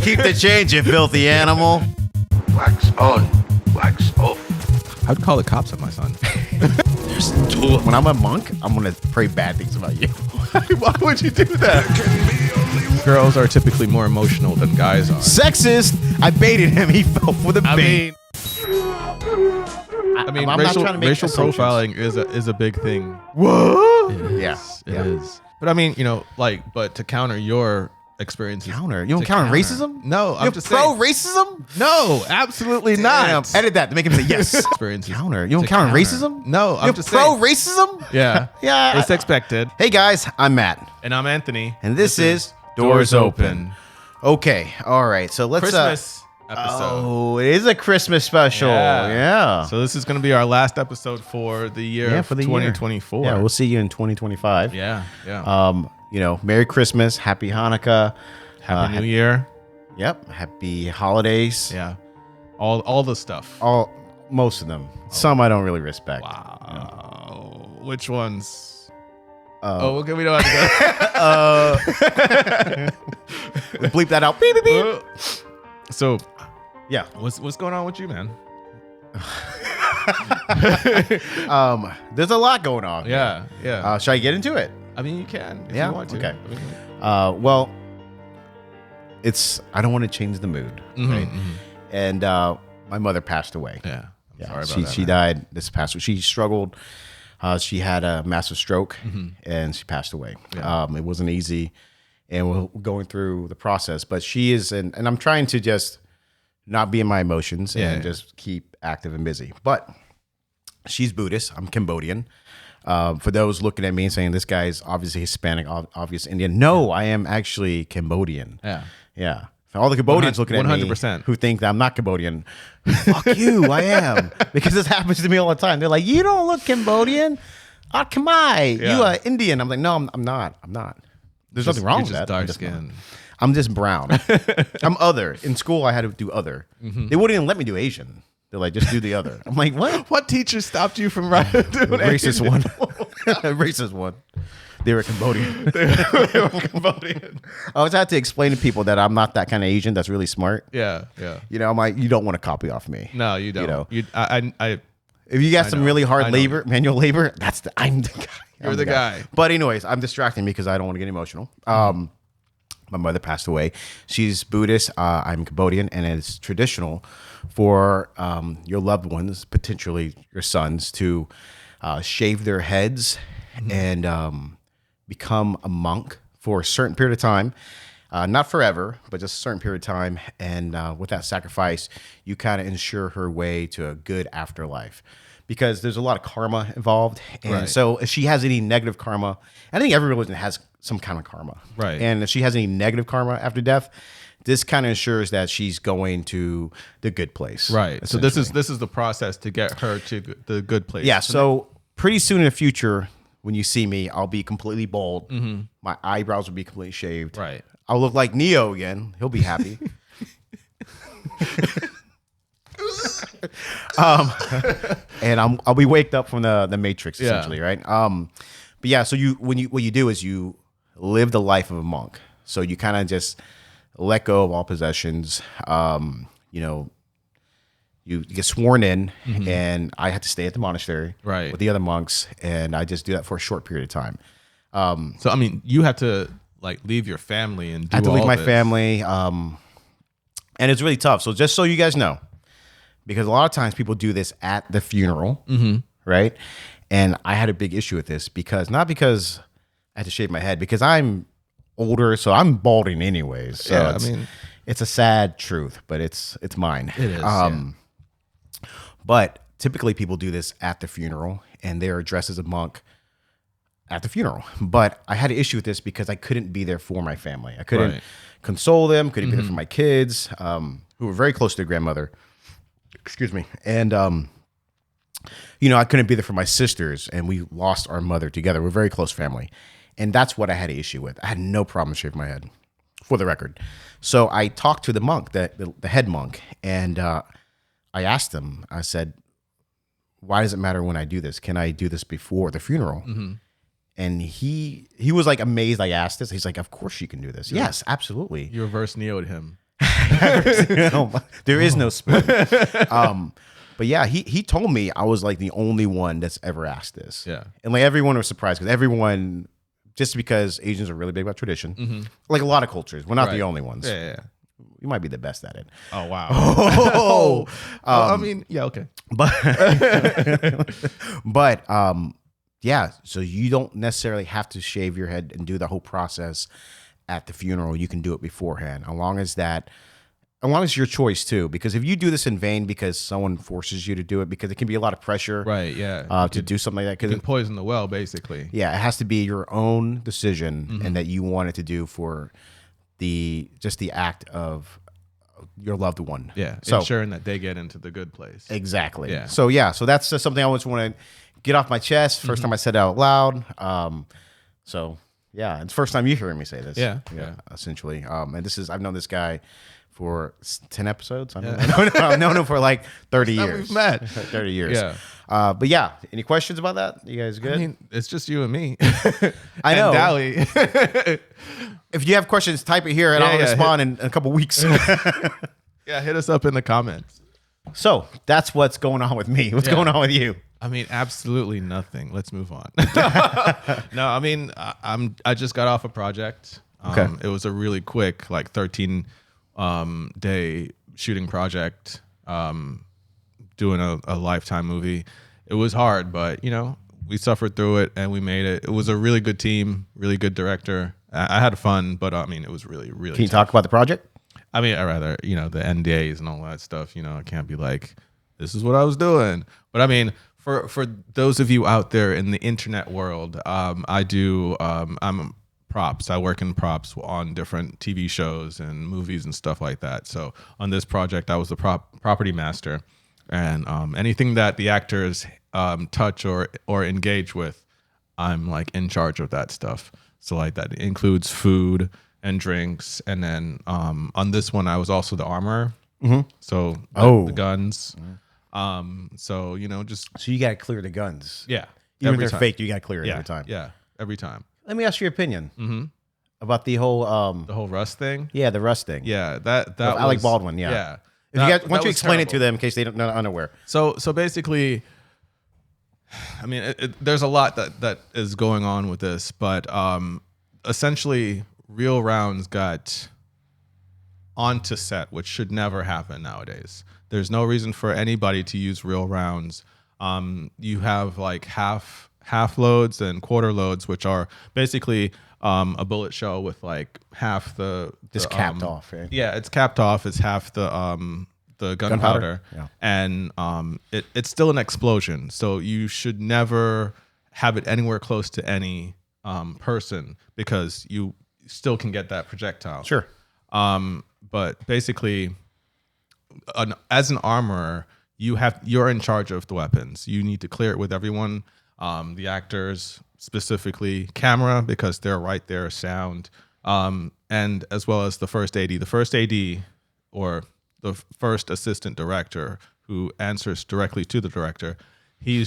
Keep the change, you filthy animal. Wax on, wax off. I'd call the cops on my son. When I'm a monk, I'm going to pray bad things about you. Why would you do that? Girls are typically more emotional than guys are. Sexist. I baited him. He fell for the bait. I mean, I'm not trying to make racial assumptions. profiling is a big thing. What? It is. But I mean, but to counter your experiences. Counter? You don't counter racism? No, I'm You're just pro saying. racism? No, absolutely not. Damn. Edit that to make him say yes. Experiences. Counter? You don't To counter counter. racism? No, I'm You're just pro saying. racism? Yeah. Yeah. It's expected. Hey guys, I'm Matt. And I'm Anthony. And this is Doors Open. Okay, all right. So let's Christmas episode. Oh, it is a Christmas special. Yeah. So this is going to be our last episode for the year of for the 2024. year. Yeah, we'll see you in 2025. Yeah. Yeah. Merry Christmas, Happy Hanukkah, Happy New Year. Yep, Happy Holidays. Yeah. All the stuff. Most of them. Some I don't really respect. Wow. Which ones? Okay, we don't have to go. Bleep that out. Beep, beep, beep. So, Yeah. what's going on with you, man? There's a lot going on. Yeah. Should I get into it? I mean, you can if Yeah? you want to. Okay. I mean, Well, I don't want to change the mood. Right? And my mother passed away. yeah. I'm sorry about she that. she man. died this past week. She struggled. She had a massive stroke and she passed away. Yeah. It wasn't easy, and we're going through the process. But she is, and I'm trying to just not be in my emotions and just keep active and busy. But she's Buddhist. I'm Cambodian. For those looking at me and saying this guy is obviously Hispanic, obvious Indian. No, I am actually Cambodian. Yeah. For all the Cambodians looking at me 100%. who think that I'm not Cambodian, fuck you, I am. Because this happens to me all the time. They're like, you don't look Cambodian. Ah, Khmer. Yeah. You are Indian. I'm like, no, I'm not. There's nothing wrong with You're that. just dark I'm just skin. I'm just brown. I'm other. In school, I had to do other. They wouldn't even let me do Asian. They're like, just do the other. I'm like, what? What teacher stopped you from doing Racist Asian? one. Racist one. They were Cambodian. They were Cambodian. I always had to explain to people that I'm not that kind of Asian that's really smart. Yeah. I'm like, you don't want to copy off me. No, you don't. You know. I If you got I some know. really I hard know. manual labor, I'm the guy. You're I'm the guy. But anyways, I'm distracting me because I don't want to get emotional. My mother passed away. She's Buddhist. I'm Cambodian, and it's traditional for your loved ones, potentially your sons, to shave their heads and become a monk for a certain period of time. Not forever, but just a certain period of time. And with that sacrifice, you kind of ensure her way to a good afterlife. Because there's a lot of karma involved. And Right. so if she has any negative karma, I think every religion has some kind of karma. Right. And if she has any negative karma after death, this kind of ensures that she's going to the good place. right. So this essentially. is the process to get her to the good place. Yeah, so pretty soon in the future, when you see me, I'll be completely bald. My eyebrows will be completely shaved. Right. I'll look like Neo again. He'll be happy. And I'll be waked up from the Matrix essentially, right? But yeah, so what you do is you live the life of a monk. So you kind of just let go of all possessions. You get sworn in, and I had to stay at the monastery Right. with the other monks, and I just do that for a short period of time. So I mean, you have to like leave your family and do I had to leave all my this. family, and it's really tough. So just so you guys know, because a lot of times people do this at the funeral, right? And I had a big issue with this not because I had to shave my head, because I'm older, so I'm balding anyways. So Yeah, I it's, mean- it's a sad truth, but it's mine. It is. But typically people do this at the funeral, and they're dressed as a monk at the funeral. But I had an issue with this because I couldn't be there for my family. I couldn't Right. console them, couldn't be there for my kids, who were very close to their grandmother. Excuse me. And, I couldn't be there for my sisters, and we lost our mother together. We're a very close family. And that's what I had an issue with. I had no problem shaving my head, for the record. So I talked to the monk, the head monk, and I asked him, I said, why does it matter when I do this? Can I do this before the funeral? And he was like amazed I asked this. He's like, of course you can do this. Yes, absolutely. You reverse Neo'd him. There is no spoon. But yeah, he told me I was like the only one that's ever asked this. Yeah. And like everyone was surprised because everyone, just because Asians are really big about tradition, like a lot of cultures, we're not the only ones. Yeah. You might be the best at it. Oh wow. Oh, I mean, yeah, okay. but yeah. So you don't necessarily have to shave your head and do the whole process at the funeral. You can do it beforehand, as long as your choice too. Because if you do this in vain because someone forces you to do it, because it can be a lot of pressure, Right? Yeah. to do something like that. You Because can poison the well, basically. yeah, it has to be your own decision and that you want it to do for the act of your loved one. Yeah. So Ensuring that they get into the good place. exactly. Yeah. So so that's just something I always want to get off my chest. First time I said it out loud. So yeah, it's the first time you hearing me say this. Yeah. Essentially. And I've known this guy for 10 episodes. I've known him for like 30 years. We've met. 30 years. Yeah. But yeah, any questions about that? You guys good? I mean, it's just you and me. I know. And Dally. If you have questions, type it here and I'll respond in a couple weeks. Yeah, hit us up in the comments. So that's what's going on with me. What's going on with you? I mean, absolutely nothing. Let's move on. No, I mean, I just got off a project. Okay. It was a really quick, like 13 day shooting project, doing a Lifetime movie. It was hard, but we suffered through it and we made it. It was a really good team, really good director. I had fun, but I mean, it was really, really. Can you talk about the project? I mean, I rather, the NDAs and all that stuff, I can't be like, this is what I was doing. But I mean, for those of you out there in the internet world, I'm props. I work in props on different TV shows and movies and stuff like that. So on this project, I was the property master, and anything that the actors touch or engage with, I'm like in charge of that stuff. So like that includes food and drinks, and then on this one, I was also the armorer. So the guns. So just So you got to clear the guns. yeah. Even if every they're time. fake, you got to clear it Yeah, every time. yeah, every time. Let me ask your opinion about the whole The whole Rust thing. the rust thing. Yeah, that Of Alec was- Baldwin. Yeah. yeah. If you That- guys, why don't that you was explain it to terrible. them in case they're not unaware? So basically, I mean, there's a lot that is going on with this, but essentially, real rounds got onto set, which should never happen nowadays. There's no reason for anybody to use real rounds. You have like half loads and quarter loads, which are basically a bullet shell with like half the Just capped off, right? Yeah, it's capped off. It's half the gunpowder, Yeah. and it's still an explosion. So you should never have it anywhere close to any person because you still can get that projectile. Sure. But basically, as an armorer, you're in charge of the weapons. You need to clear it with everyone, the actors specifically, camera because they're right there, sound, and as well as the first AD. The first AD or the first assistant director who answers directly to the director, he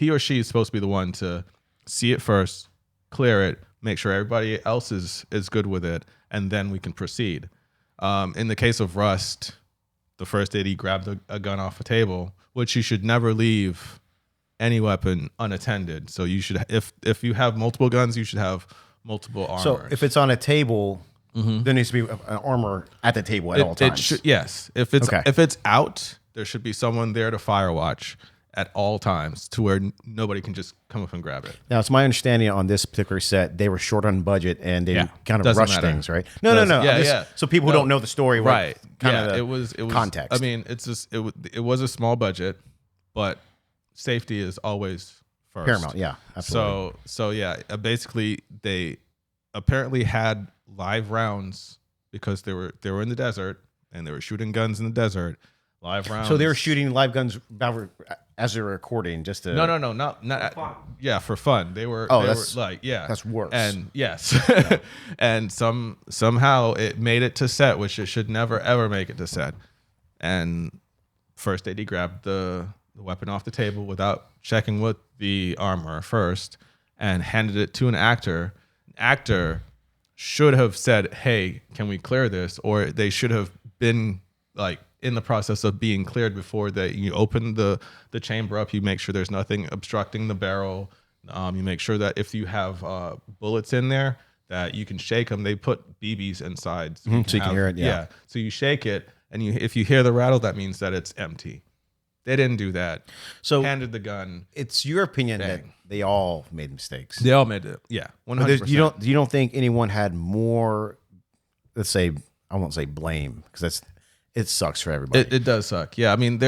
or she is supposed to be the one to see it first, clear it, make sure everybody else is good with it, and then we can proceed. In the case of Rust, the first AD grabbed a gun off a table, which you should never leave any weapon unattended. So you should, if you have multiple guns, you should have multiple armors. So if it's on a table, there needs to be an armor at the table at all times. Yes. If it's out, there should be someone there to fire watch at all times to where nobody can just come up and grab it. Now, it's my understanding on this particular set, they were short on budget and they kind of Doesn't rushed matter. things, right? No. Yeah, I'm yeah. So people who don't know the story, Right. Kind of it was context. I mean, it's just it was a small budget, but safety is always first. Paramount. Yeah, absolutely. So yeah, basically they apparently had live rounds because they were in the desert and they were shooting guns in the desert. Live rounds. So they were shooting live guns as they were recording, just to No, not yeah, for fun. They were. Oh, they that's were like yeah, that's worse. And yes, and somehow it made it to set, which it should never ever make it to set. And first AD grabbed the weapon off the table without checking with the armor first, and handed it to an actor. An actor should have said, "Hey, can we clear this?" Or they should have been like in the process of being cleared before that you open the chamber up. You make sure there's nothing obstructing the barrel. You make sure that if you have bullets in there, that you can shake them. They put BBs inside, so you can hear it. Yeah. So you shake it, and if you hear the rattle, that means that it's empty. They didn't do that. So handed the gun. it's your opinion that Bang. they all made mistakes. They all made it. Yeah, 100%. You don't think anyone had more? Let's say I won't say blame because it sucks for everybody. It does suck. Yeah, I mean,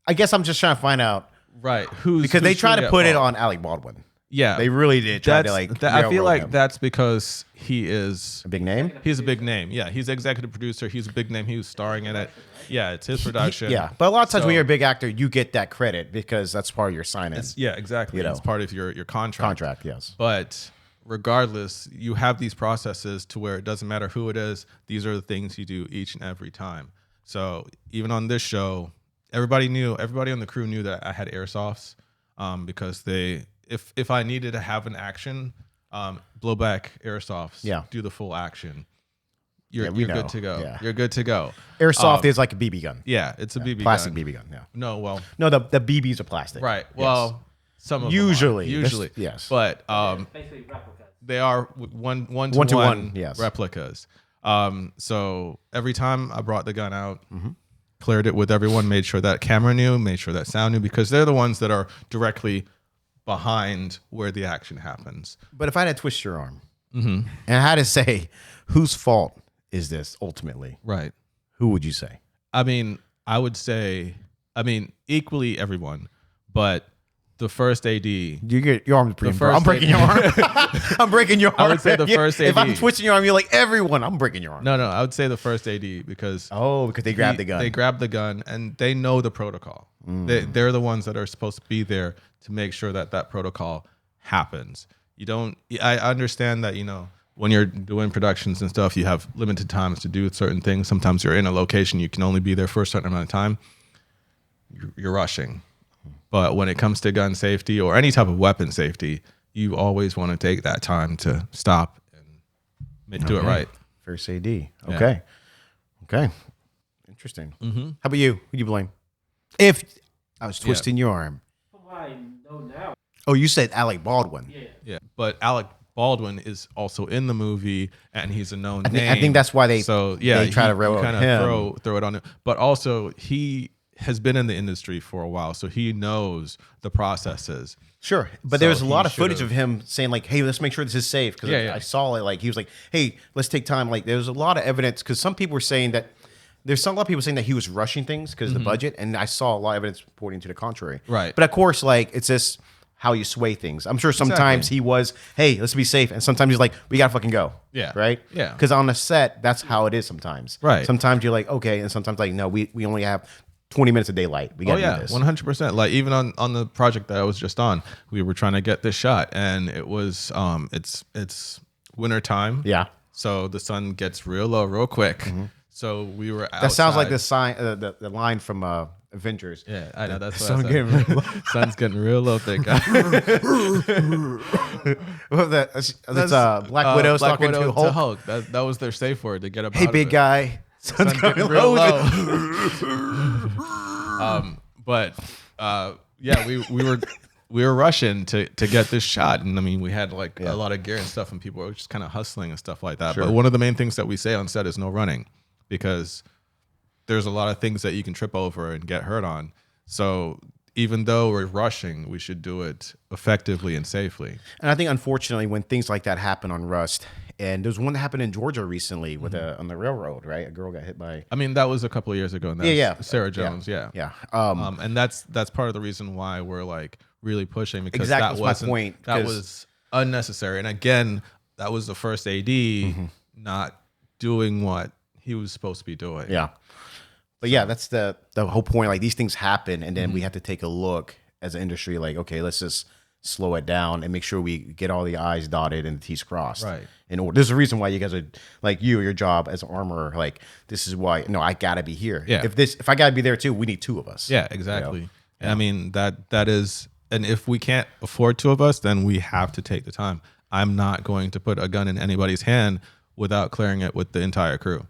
I guess I'm just trying to find out right because they try truly to at put it fault. on Alec Baldwin. Yeah, They really did try to I feel railroad like him. that's because he is A big name. he's a big name. Yeah, he's executive producer. He's a big name. He was starring in it. Yeah, it's his production. Yeah, but a lot of times So- when you're a big actor, you get that credit because that's part of your sign-in Yeah, exactly. You know. It's part of your contract. contract. Yes. But regardless, you have these processes to where it doesn't matter who it is. These are the things you do each and every time. So even on this show, everybody on the crew knew that I had airsofts because if I needed to have an action, blow back airsofts, Yeah. do the full action. You're we know. good to go. Yeah. You're good to go. Airsoft is like a BB gun. Yeah, it's a BB Plastic gun. BB gun. Yeah. No, well, No, the BBs are plastic. right. Yes. Well, some of them are. Usually. usually, Yes. But Basically replicas. they are one to One to one one, yes. replicas. So every time I brought the gun out, Mm-hmm. cleared it with everyone, made sure that camera knew, made sure that sound knew, because they're the ones that are directly behind where the action happens. But if I had to twist your arm and I had to say, whose fault is this ultimately? Right. Who would you say? I mean, I would say, equally everyone, but the first AD. Your arm's pretty first I'm breaking your arm. I'm breaking your arm. I would say the first If I'm AD. twisting your arm, you're like, everyone, I'm breaking your arm. No, I would say the first AD because Because they grabbed the gun. They grabbed the gun and they know the protocol. They're the ones that are supposed to be there to make sure that protocol happens. I understand that, when you're doing productions and stuff, you have limited times to do certain things. Sometimes you're in a location, you can only be there for a certain amount of time. You're rushing. But when it comes to gun safety or any type of weapon safety, you always want to take that time to stop and do it right. First AD. Okay. Interesting. How about you? Who do you blame? If I was twisting your arm. From what I know now. Oh, you said Alec Baldwin. Yeah, but Alec Baldwin is also in the movie, and he's a known name. I think that's why they try to railroad kind him. of throw it on him. But also, he has been in the industry for a while, so he knows the processes. Sure, but So there was a lot he of footage should've- of him saying like, "Hey, let's make sure this is safe." Because Yeah. I saw it. Like he was like, "Hey, let's take time." Like there was a lot of evidence because some people were saying that there's a lot of people saying that he was rushing things because of the budget, and I saw a lot of evidence pointing to the contrary. Right. But of course, like it's just how you sway things. I'm sure sometimes he was, "Hey, let's be safe," and sometimes he's like, "We gotta fucking go." Yeah. Right. Yeah. Because on the set, that's how it is sometimes. Right. Sometimes you're like, okay, and sometimes like, no, we only have 20 minutes of daylight. We gotta do this. 100%. Like even on the project that I was just on, we were trying to get this shot, and it was it's winter time. Yeah. So the sun gets real low real quick. So we were outside. That sounds like the sign, the line from Avengers. Yeah, I know. That's what Sun I getting said. real low. Sun's getting real low, thank God. That's Black Widow Black talking Widow to Hulk. That was their safe word to get up. Hey, out big of it. guy. Sun's Sun's coming getting real low. But yeah, we were rushing to get this shot, and I mean we had like a lot of gear and stuff, and people were just kind of hustling and stuff like that. Sure. But one of the main things that we say on set is no running, because there's a lot of things that you can trip over and get hurt on. So even though we're rushing, we should do it effectively and safely. And I think, unfortunately, when things like that happen on Rust, and there's one that happened in Georgia recently with on the railroad, right? A girl got hit by. I mean, that was a couple of years ago. And that's Yeah. Sarah Jones. Yeah. And that's part of the reason why we're like really pushing, because Exactly, that that's my wasn't point, that 'cause- was unnecessary. And again, that was the first AD not doing what he was supposed to be doing. Yeah. But yeah, that's the whole point. Like these things happen, and then we have to take a look as an industry. Like, okay, let's just slow it down and make sure we get all the I's dotted and the T's crossed. Right. In order. There's a reason why you guys are like your job as an armorer. Like this is why. No, I gotta be here. Yeah. If I gotta be there too, we need two of us. Yeah, exactly. I mean that is, and if we can't afford two of us, then we have to take the time. I'm not going to put a gun in anybody's hand without clearing it with the entire crew.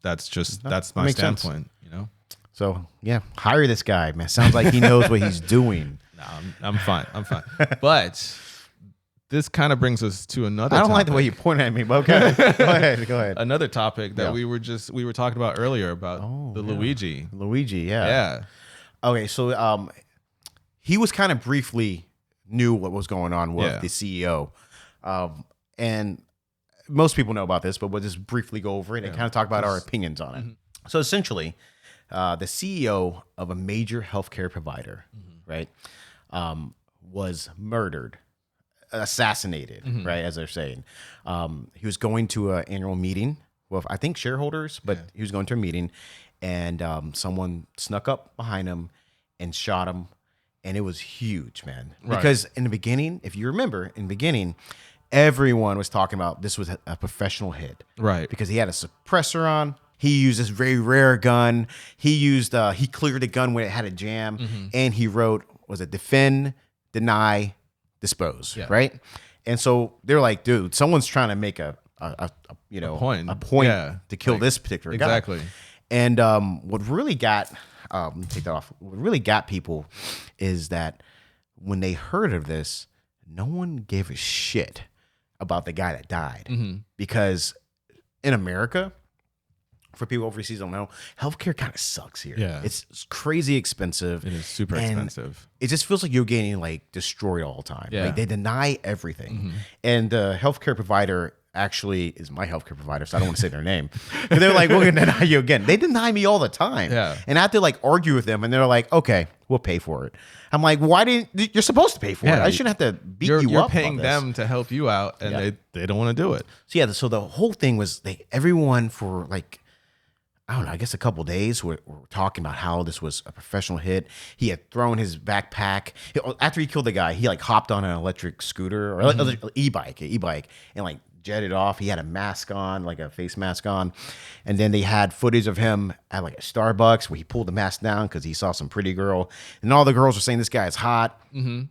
that's my makes sense. standpoint. You know. So yeah, hire this guy, man. Sounds like he knows what he's doing. No, I'm fine. I'm fine. But this kind of brings us to another. I don't like topic. the way you point at me, but okay. Go ahead. Another topic that Yeah. we were talking about earlier about the yeah. Luigi. Luigi, yeah. Yeah. Okay, so he was kind of briefly knew what was going on with Yeah. the CEO. And most people know about this, but we'll just briefly go over it and kind of talk about our opinions on it. So essentially, the CEO of a major healthcare provider, right, was murdered, assassinated, right, as they're saying. He was going to an annual meeting with, I think, shareholders, but he was going to a meeting, and someone snuck up behind him and shot him, and it was huge, man. Right. Because in the beginning, if you remember, in the beginning, everyone was talking about this was a professional hit. Right. Because he had a suppressor on. He used this very rare gun. He cleared the gun when it had a jam, and he wrote, was it defend, deny, dispose, right? And so they're like, dude, someone's trying to make a point to kill this particular guy. Exactly. And what really got take that off. What really got people is that when they heard of this, no one gave a shit about the guy that died, because in America, for people overseas don't know, healthcare kind of sucks here. Yeah. It's crazy expensive. It is super and expensive. It just feels like you're getting like destroyed all the time. Yeah. Like they deny everything. And the healthcare provider actually is my healthcare provider, so I don't want to say their name. But they're like, we're gonna deny you again. They deny me all the time. Yeah. And I have to like argue with them, and they're like, okay, we'll pay for it. I'm like, why didn't you're supposed to pay for it? I shouldn't have to beat you You're up. paying about this. them to help you out, and they don't want to do it. So yeah, so the whole thing was everyone for like, I don't know, I guess a couple days were talking about how this was a professional hit. He had thrown his backpack. After he killed the guy, he like hopped on an electric scooter or e-bike, and like jetted off. He had a mask on, like a face mask on. And then they had footage of him at like a Starbucks where he pulled the mask down because he saw some pretty girl. And all the girls were saying, this guy is hot. It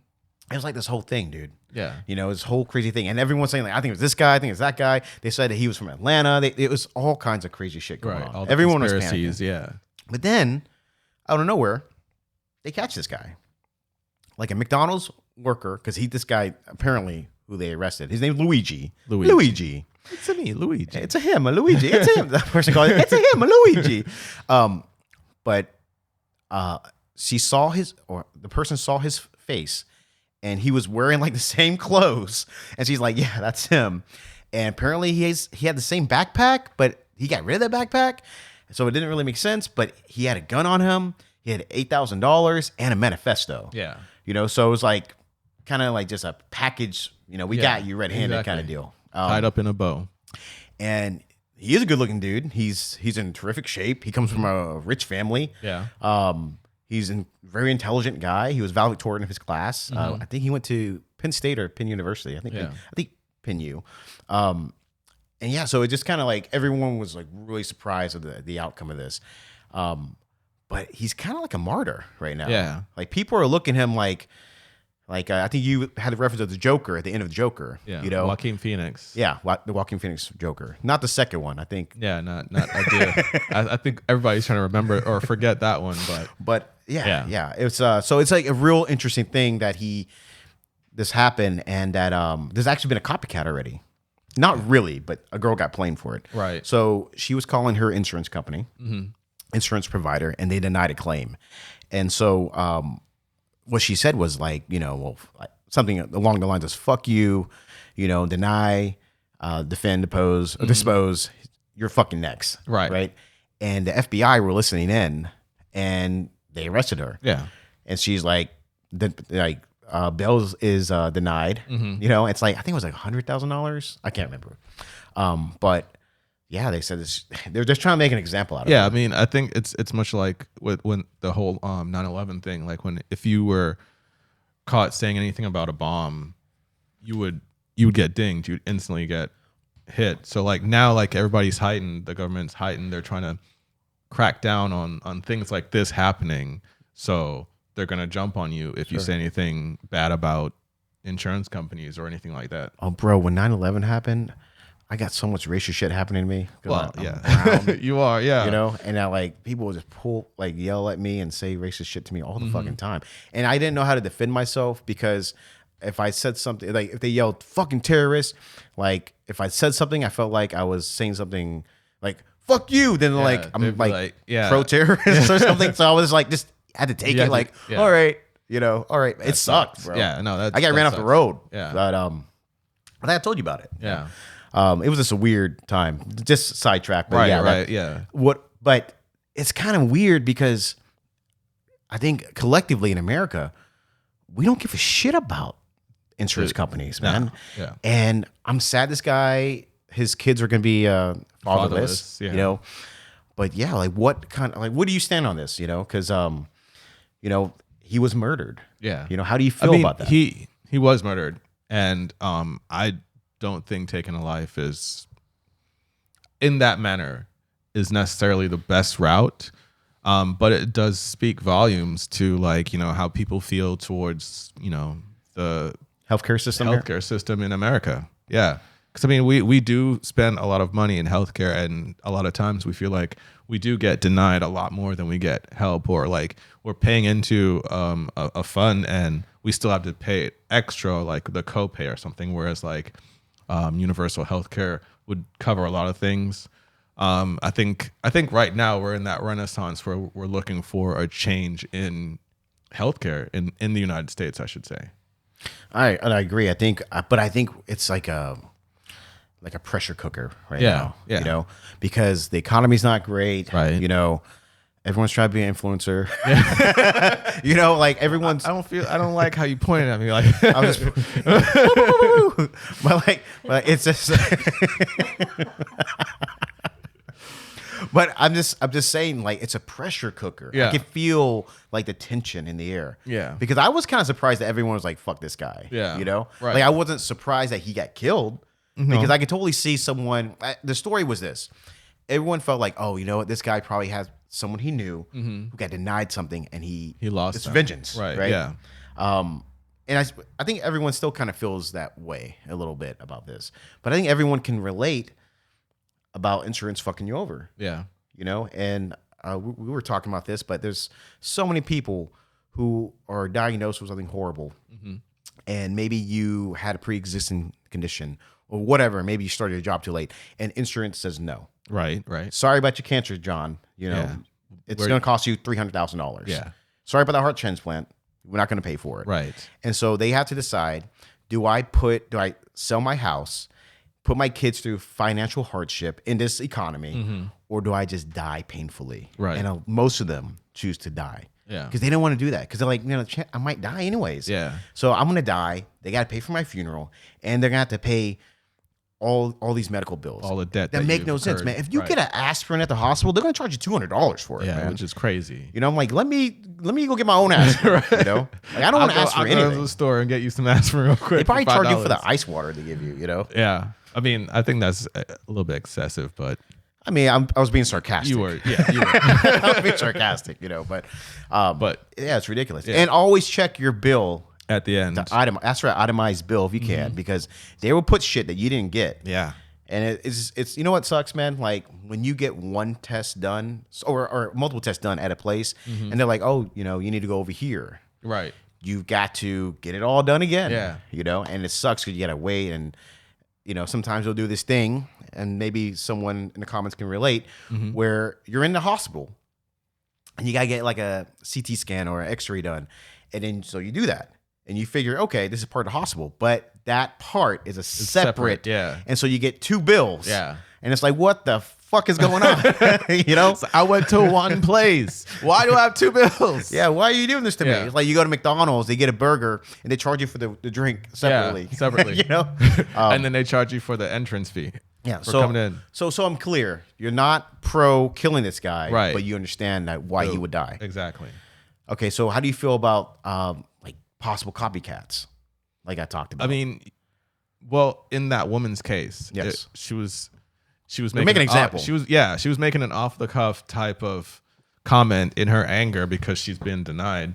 was like this whole thing, dude. Yeah. You know, this whole crazy thing. And everyone's saying, like, I think it was this guy. I think it's that guy. They said that he was from Atlanta. It was all kinds of crazy shit going on. All the Everyone was conspiracies, panicking. yeah. But then, out of nowhere, they catch this guy. Like a McDonald's worker, because this guy, apparently, who they arrested, his name's Luigi. Luigi. It's a me, Luigi. It's a him, a Luigi. It's a him. That person called it, it's a him, a Luigi. But the person saw his face, and he was wearing like the same clothes. And she's like, yeah, that's him. And apparently he had the same backpack, but he got rid of that backpack. So it didn't really make sense, but he had a gun on him. He had $8,000 and a manifesto. Yeah. You know, so it was like kind of like just a package, you know, we got you red-handed kind of deal. Tied up in a bow. And he is a good-looking dude. He's in terrific shape. He comes from a rich family. Yeah. He's a very intelligent guy. He was valedictorian of his class. I think he went to Penn State or Penn University. I think Penn U. And yeah, so it just kind of like everyone was like really surprised at the outcome of this. But he's kind of like a martyr right now. Yeah. Like people are looking at him like I think you had the reference of the Joker at the end of the Joker. Yeah. You know, Joaquin Phoenix. Yeah, the Joaquin Phoenix Joker, not the second one. I think. Yeah, not I do. I think everybody's trying to remember or forget that one, but yeah. It's so it's like a real interesting thing that this happened, and that there's actually been a copycat already. Not really, but a girl got blamed for it. Right. So she was calling her insurance company, insurance provider, and they denied a claim. And so what she said was like, you know, well, something along the lines of "fuck you," you know, deny, defend, oppose, or dispose. You're fucking next. Right. And the FBI were listening in, and they arrested her. Yeah. And she's like, bail is denied. You know, it's like I think it was like $100,000. I can't remember. But yeah, they said this. They're just trying to make an example out of it. Yeah, I mean, I think it's much like when the whole 9/11 thing. Like if you were caught saying anything about a bomb, you would get dinged. You'd instantly get hit. So like now, like everybody's heightened. The government's heightened. They're trying to crack down on things like this happening. So they're gonna jump on you if you say anything bad about insurance companies or anything like that. Oh, bro, when 9/11 happened, I got so much racist shit happening to me. 'Cause Well, I'm yeah, brown, you are, yeah. you know, and I like people will just yell at me and say racist shit to me all the fucking time. And I didn't know how to defend myself because if I said something, like if they yelled fucking terrorist, like if I said something, I felt like I was saying something like fuck you, then like they'd I'm be like yeah. pro-terrorist or something. So I was like, just had to take You it had to- like, yeah. all right, you know, all right. It sucked, bro. Yeah, no, I got ran off the road. Yeah. But I think I told you about it. Yeah. It was just a weird time. Just sidetrack. But Right, yeah, right, yeah. But it's kind of weird because I think collectively in America, we don't give a shit about insurance companies, man. yeah. And I'm sad this guy, his kids are going to be fatherless, yeah. you know. But yeah, like what do you stand on this, you know? Because you know, he was murdered. Yeah. You know, how do you feel about that? He was murdered, and I don't think taking a life is in that manner is necessarily the best route. But it does speak volumes to like, you know, how people feel towards, you know, the Healthcare system. here? healthcare system in America. Yeah. Because I mean, we do spend a lot of money in healthcare, and a lot of times we feel like we do get denied a lot more than we get help, or like we're paying into a fund and we still have to pay extra, like the copay or something. Whereas like universal healthcare would cover a lot of things. I think right now we're in that renaissance where we're looking for a change in healthcare in the United States, I should say. I agree. I think it's like a pressure cooker right Yeah, now. yeah. You know, because the economy's not great. Right. You know, everyone's trying to be an influencer. You know, like everyone's. I don't like how you pointed at me like I was just, but it's just. But I'm just saying, like, it's a pressure cooker. Yeah. I can feel like the tension in the air. Yeah. Because I was kind of surprised that everyone was like, "Fuck this guy." Yeah. You know, Right. like I wasn't surprised that he got killed because I could totally see someone. The story was this: everyone felt like, "Oh, you know what? This guy probably has someone he knew who got denied something, and he lost it's them. vengeance." Right, yeah. And I think everyone still kind of feels that way a little bit about this, but I think everyone can relate about insurance fucking you over. Yeah. You know, and we were talking about this, but there's so many people who are diagnosed with something horrible, and maybe you had a pre-existing condition or whatever. Maybe you started your job too late, and insurance says no. Right. Right. Sorry about your cancer, John. You know, Yeah. it's going to cost you $300,000. Yeah. Sorry about the heart transplant. We're not going to pay for it. Right. And so they have to decide: do I sell my house, put my kids through financial hardship in this economy, or do I just die painfully? Right. And most of them choose to die. Yeah. Because they don't want to do that. Because they're like, you know, I might die anyways. Yeah. So I'm going to die. They got to pay for my funeral, and they're going to have to pay all these medical bills. All the debt that that make you've no sense, incurred. man. If you Right. get an aspirin at the hospital, they're going to charge you $200 for it, Yeah, man. which is crazy. You know, I'm like, let me go get my own aspirin. You know, like, I don't want to ask for I'll go anything. to the store and get you some aspirin real quick. They probably for charge you for $5. the ice water they give you. You know. Yeah. I mean, I think that's a little bit excessive, but I mean, I was being sarcastic. you were. I was being sarcastic, you know, but yeah, it's ridiculous. Yeah. And always check your bill. At the end. Ask for an itemized bill if you can, because they will put shit that you didn't get. Yeah. And it's you know what sucks, man? Like when you get one test done or multiple tests done at a place, and they're like, oh, you know, you need to go over here. Right. You've got to get it all done again. Yeah. You know, and it sucks because you got to wait. And, you know, sometimes they'll do this thing, and maybe someone in the comments can relate, where you're in the hospital and you got to get like a CT scan or an x-ray done. And then so you do that and you figure, okay, this is part of the hospital, but that part is separate. Yeah. And so you get two bills. Yeah. And it's like, what the fuck is going on? You know? So I went to one place. Why do I have two bills? Yeah, why are you doing this to me? Yeah. It's like you go to McDonald's, they get a burger, and they charge you for the drink separately. Yeah, separately. You know? And then they charge you for the entrance fee. Yeah, for coming in. So I'm clear. You're not pro killing this guy, Right. but you understand that why he would die. Exactly. Okay, so how do you feel about like possible copycats? Like I talked about. I mean, well, in that woman's case, Yes. she was Make making an example. She was making an off the cuff type of comment in her anger because she's been denied.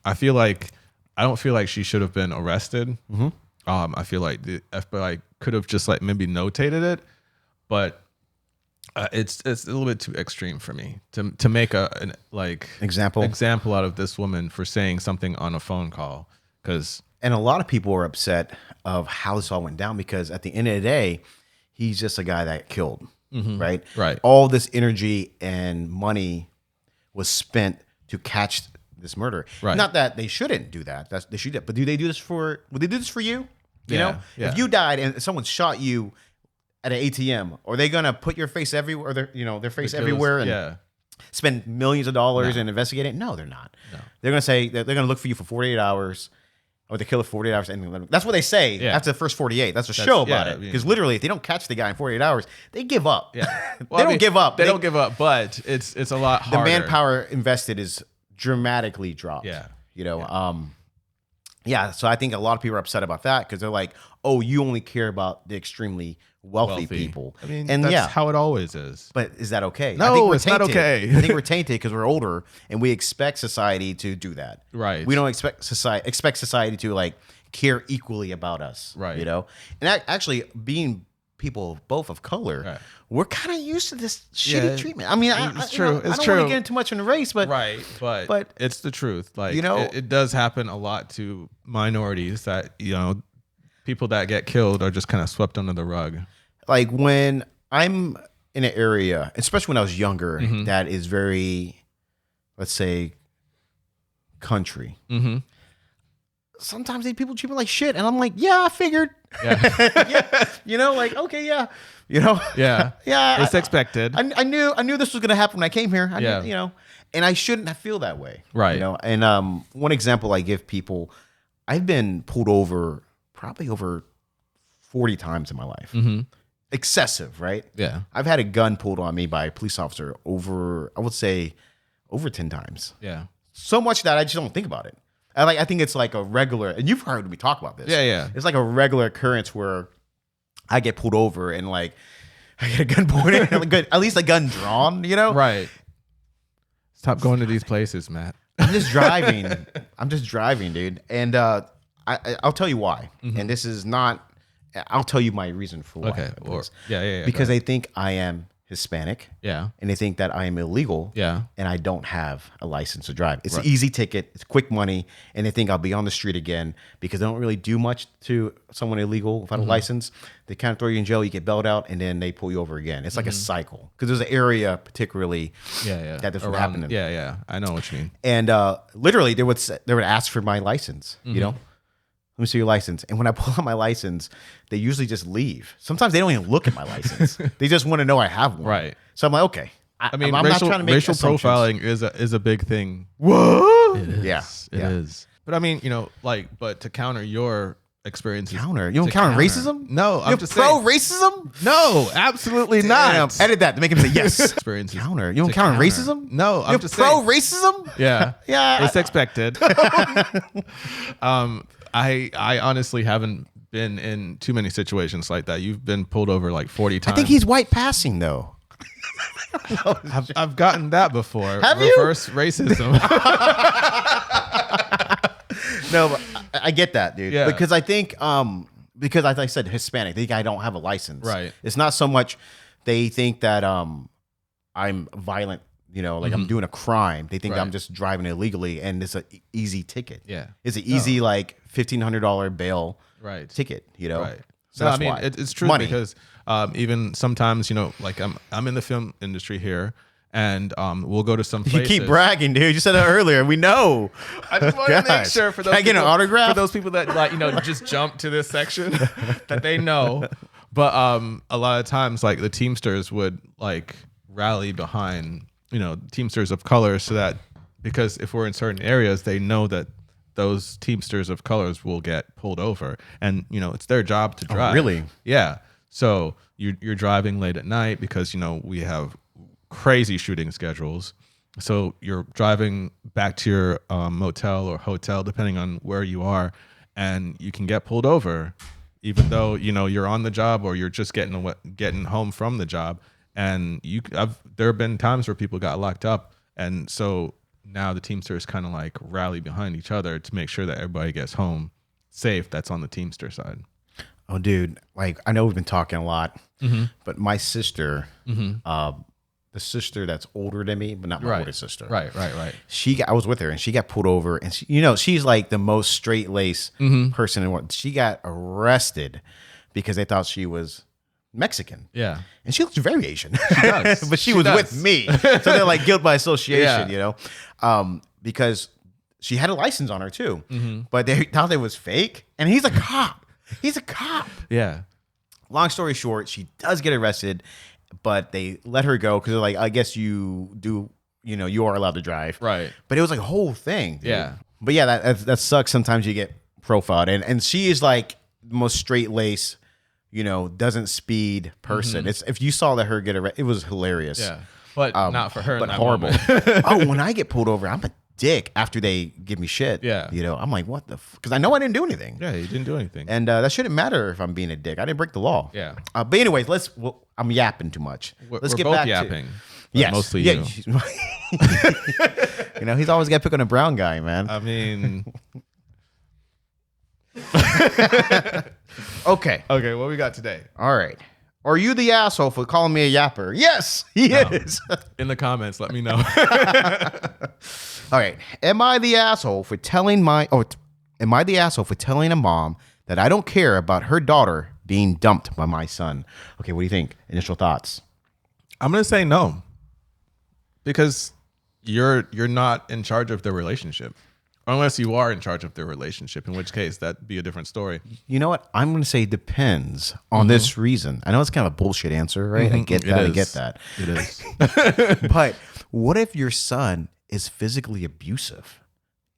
I don't feel like she should have been arrested. I feel like the FBI could have just like maybe notated it but it's a little bit too extreme for me to make an Example out of this woman for saying something on a phone call, because And a lot of people are upset of how this all went down because at the end of the day, he's just a guy that killed, right? Right. All this energy and money was spent to catch this murder. Right. Not that they shouldn't do that. They should, but do they do this for? Would they do this for you? You Yeah, know, yeah. if you died and someone shot you at an ATM, are they gonna put your face everywhere? Their face everywhere and yeah. spend millions of dollars and investigate it? No, they're not. No. They're gonna say that they're gonna look for you for 48 hours. Or they kill it 48 hours. And that's what they say Yeah. after the first 48. That's a show about yeah, it. yeah. Because literally, if they don't catch the guy in 48 hours, they give up. Yeah. They don't give up. They don't give up, but it's a lot The harder. manpower invested is dramatically dropped. Yeah. You know, so I think a lot of people are upset about that because they're like, oh, you only care about the extremely wealthy people. I mean, and that's how it always is. but is that okay? No, I think we're it's not tainted. okay. I think we're tainted because we're older and we expect society to do that. Right. We don't expect society to like care equally about us. Right. You know, and actually being people both of color, Right. we're kind of used to this Yeah, shitty treatment. I mean, it's true. I It's don't true. want to get into much in the race, but Right, but it's the truth. Like, You know- it does happen a lot to minorities that, people that get killed are just kind of swept under the rug. like when I'm in an area, especially when I was younger, Mm-hmm. that is very, let's say, country. Mm-hmm. Sometimes they people treat me like shit, and I'm like, yeah, I figured. Yeah. You know, like okay, yeah, you know, Yeah. yeah. It's expected. I knew this was gonna happen when I came here. I Yeah. knew, you know, and I shouldn't feel that way. Right. You know, and one example I give people, I've been pulled over probably over 40 times in my life. Mm-hmm. Excessive, right? Yeah. I've had a gun pulled on me by a police officer over, I would say, over 10 times. Yeah. So much that I just don't think about it. I think it's like a regular, and you've heard me talk about this. Yeah, yeah. It's like a regular occurrence where I get pulled over and like I get a gun pointed, at least a gun drawn, you know? Right. Stop going to these places, Matt. I'm just driving, dude. And I'll tell you why. And this is not, I'll tell you my reason for why. Okay. Yeah. Because they think I am Hispanic. Yeah. And they think that I am illegal. Yeah. And I don't have a license to drive. It's an easy ticket. It's quick money. And they think I'll be on the street again because they don't really do much to someone illegal without a license. They kind of throw you in jail, you get bailed out, and then they pull you over again. It's like a cycle. Because there's an area particularly that this would happen in. Yeah. I know what you mean. And literally they would ask for my license, you know? Let me see your license. And when I pull out my license, they usually just leave. Sometimes they don't even look at my license. They just want to know I have one. Right. So I'm like, okay. I mean, I'm racial, not trying to make racial assumptions. profiling is a big thing. What? It is. Yeah. It is. But I mean, but to counter your experiences. You don't counter racism? No, I'm You're just pro saying. racism? No, absolutely not. Damn, edit that to make him say yes. Experiences. Counter. You don't to counter counter. racism? No, I'm You're just pro saying. racism? Yeah. Yeah. It's expected. I honestly haven't been in too many situations like that. You've been pulled over like 40 times. I think he's white passing though. I've gotten that before. Have you? Reverse racism. No, but I get that, dude. Yeah. Because I think, because as I said, Hispanic, they think I don't have a license. Right. It's not so much they think that I'm violent, like I'm doing a crime. They think Right. I'm just driving illegally, and it's an easy ticket. Yeah. It's an easy like $1,500 bail Right. ticket. Right. So No, that's I mean, why. it's true Money. because even sometimes, like I'm in the film industry here, and we'll go to some You places. keep bragging, dude. You said that earlier. We know. I just want to make Gosh. sure for those Can I get an people- autograph? for those people that just jump to this section that they know. But a lot of times, like the Teamsters would like rally behind Teamsters of color, so that because if we're in certain areas, they know that those Teamsters of colors will get pulled over, and it's their job to drive. really? Yeah. So you're driving late at night because we have crazy shooting schedules. So you're driving back to your motel or hotel, depending on where you are, and you can get pulled over, even though you're on the job or you're just getting home from the job. And there have been times where people got locked up, and so now the Teamsters kind of like rally behind each other to make sure that everybody gets home safe. That's on the Teamster side. Oh, dude, like I know we've been talking a lot, but my sister, the sister that's older than me, but not my older sister. Right. I was with her and she got pulled over and she's like the most straight lace person in the world. She got arrested because they thought she was Mexican. Yeah. And she looks very Asian. She does. But she was with me. So they're like guilt by association, because she had a license on her too. But they thought it was fake. And he's a cop. He's a cop. Yeah. Long story short, she does get arrested, but they let her go because they're like, I guess you are allowed to drive. Right. But it was like a whole thing. Dude. Yeah. But yeah, that sucks. Sometimes you get profiled. And she is like the most straight lace, doesn't speed person. It's if you saw her get arrested, it was hilarious. Yeah. But not for her. But in that horrible. moment. When I get pulled over, I'm a dick after they give me shit. Yeah. I'm like, what the because I know I didn't do anything. Yeah, you didn't do anything. And that shouldn't matter if I'm being a dick. I didn't break the law. Yeah. But anyways, I'm yapping too much. Let's we're get both back yapping. to But mostly you. He's always got to pick on a brown guy, man. I mean, Okay. okay, what we got today? All right. Are you the asshole for calling me a yapper? Yes, he is. In the comments, let me know. All right. Am I the asshole for telling a mom that I don't care about her daughter being dumped by my son? Okay, what do you think? Initial thoughts. I'm gonna say no, because you're not in charge of the relationship, unless you are in charge of the relationship. In which case, that'd be a different story. You know what? I'm going to say depends on this reason. I know it's kind of a bullshit answer, right? I get that. I get that. It is. But what if your son is physically abusive?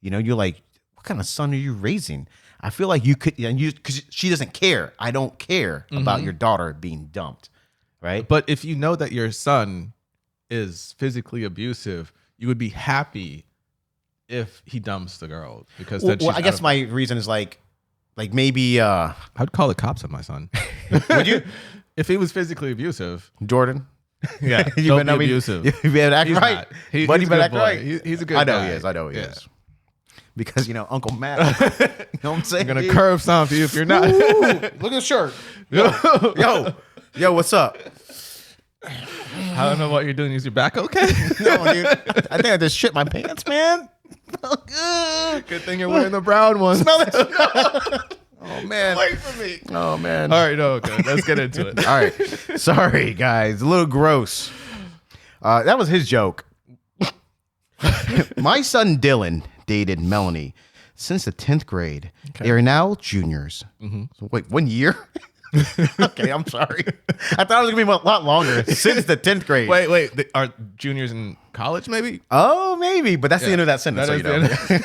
You're like, what kind of son are you raising? I feel like you could, because she doesn't care. I don't care about your daughter being dumped, right? But if you know that your son is physically abusive, you would be happy if he dumps the girl, because then I guess my reason is like maybe I'd call the cops on my son. would you, If he was physically abusive? Jordan? Yeah, You don't better not be be abusive. You better act He's right. not. But He's you a better good act boy. right. He's a good I know guy. he is. I know he Yeah. is. Because Uncle Matt. You know what I'm saying? I'm gonna curve some for you if you're not. Ooh, look at the shirt. Yo, what's up? I don't know what you're doing. Is your back okay? No, dude. I think I just shit my pants, man. Good thing you're wearing the brown one. Smell it. Oh man. Wait for me. Oh man. All right, no, okay. Let's get into it. All right. Sorry, guys. A little gross. That was his joke. My son Dylan dated Melanie since the 10th grade. Okay. They are now juniors. So wait, 1 year? Okay, I'm sorry. I thought it was going to be a lot longer. Since the 10th grade. Wait. They are juniors in college, maybe? Oh, maybe. But that's the end of that sentence. That So, is the end.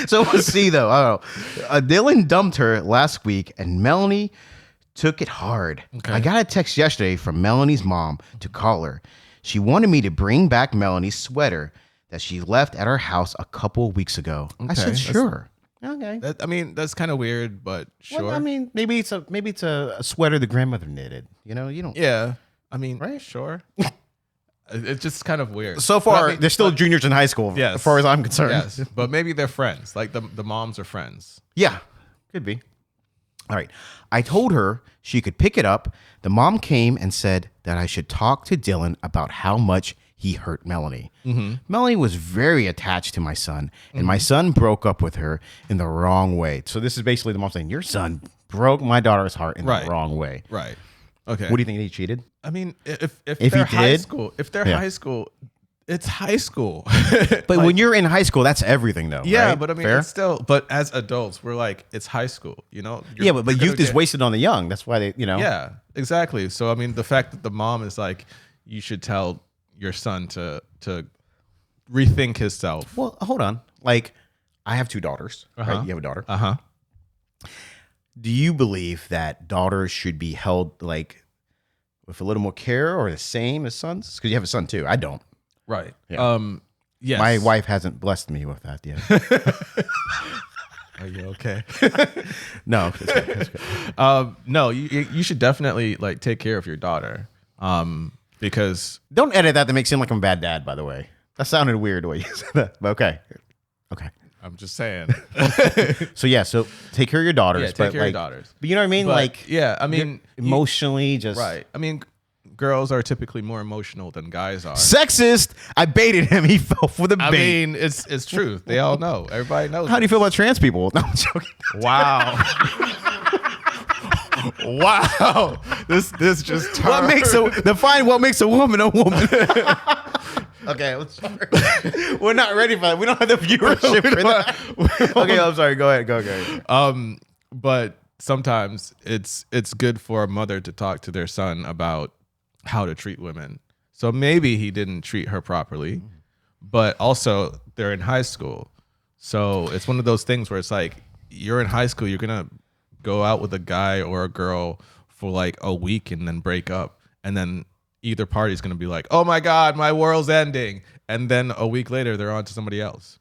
So let's see, though. Dylan dumped her last week, and Melanie took it hard. Okay. I got a text yesterday from Melanie's mom to call her. She wanted me to bring back Melanie's sweater that she left at our house a couple of weeks ago. I Okay, said, that's- sure. Okay. That's kind of weird, but sure. Well, I mean, maybe it's a sweater the grandmother knitted. You don't. Yeah. I mean, Right? Sure. It's just kind of weird. So But I far, mean, they're still juniors in high school, Yes. as far as I'm concerned. Yes, but maybe they're friends. Like the moms are friends. Yeah, could be. All right. I told her she could pick it up. The mom came and said that I should talk to Dylan about how much he hurt Melanie. Melanie was very attached to my son, and my son broke up with her in the wrong way. So this is basically the mom saying, your son broke my daughter's heart in Right. the wrong way. Right. Okay. What do you think, he cheated? I mean, if he they're high did? school, if they're Yeah. high school, it's high school. But when you're in high school, that's everything, though. yeah, right? but I mean, Fair? it's still. But as adults, we're like, it's high school. Yeah, but You're youth gonna is get- wasted on the young. That's why they, Yeah, exactly. So I mean, the fact that the mom is like, you should tell your son to rethink himself. Well, hold on. Like, I have two daughters. Uh-huh. Right? You have a daughter. Uh huh. Do you believe that daughters should be held like with a little more care or the same as sons? Because you have a son too. I don't. Right. Yeah. Yes. My wife hasn't blessed me with that yet. Are you okay? No. It's good. It's good. No, you should definitely like take care of your daughter. Because Don't edit that to make it seem like I'm a bad dad, by the way. That sounded weird the way you said that. But okay. Okay. I'm just saying. So yeah, so take care of your daughters. Yeah, take but care of like, your daughters. But you know what I mean? But, Like, yeah, I mean, emotionally, just right. I mean, girls are typically more emotional than guys are. Sexist. I baited him. He fell for the bait. I mean, it's truth. They all know. Everybody knows. How do you feel about trans people? No, I'm joking. Wow. Wow. This just turned. What makes a woman a woman? Okay, we're not ready for that. We don't have the viewership for that. Okay, I'm sorry. Go ahead. Go. But sometimes it's good for a mother to talk to their son about how to treat women. So maybe he didn't treat her properly, but also they're in high school. So it's one of those things where it's like, you're in high school, you're going to go out with a guy or a girl for like a week and then break up. And then either party's going to be like, oh my God, my world's ending. And then a week later, they're on to somebody else.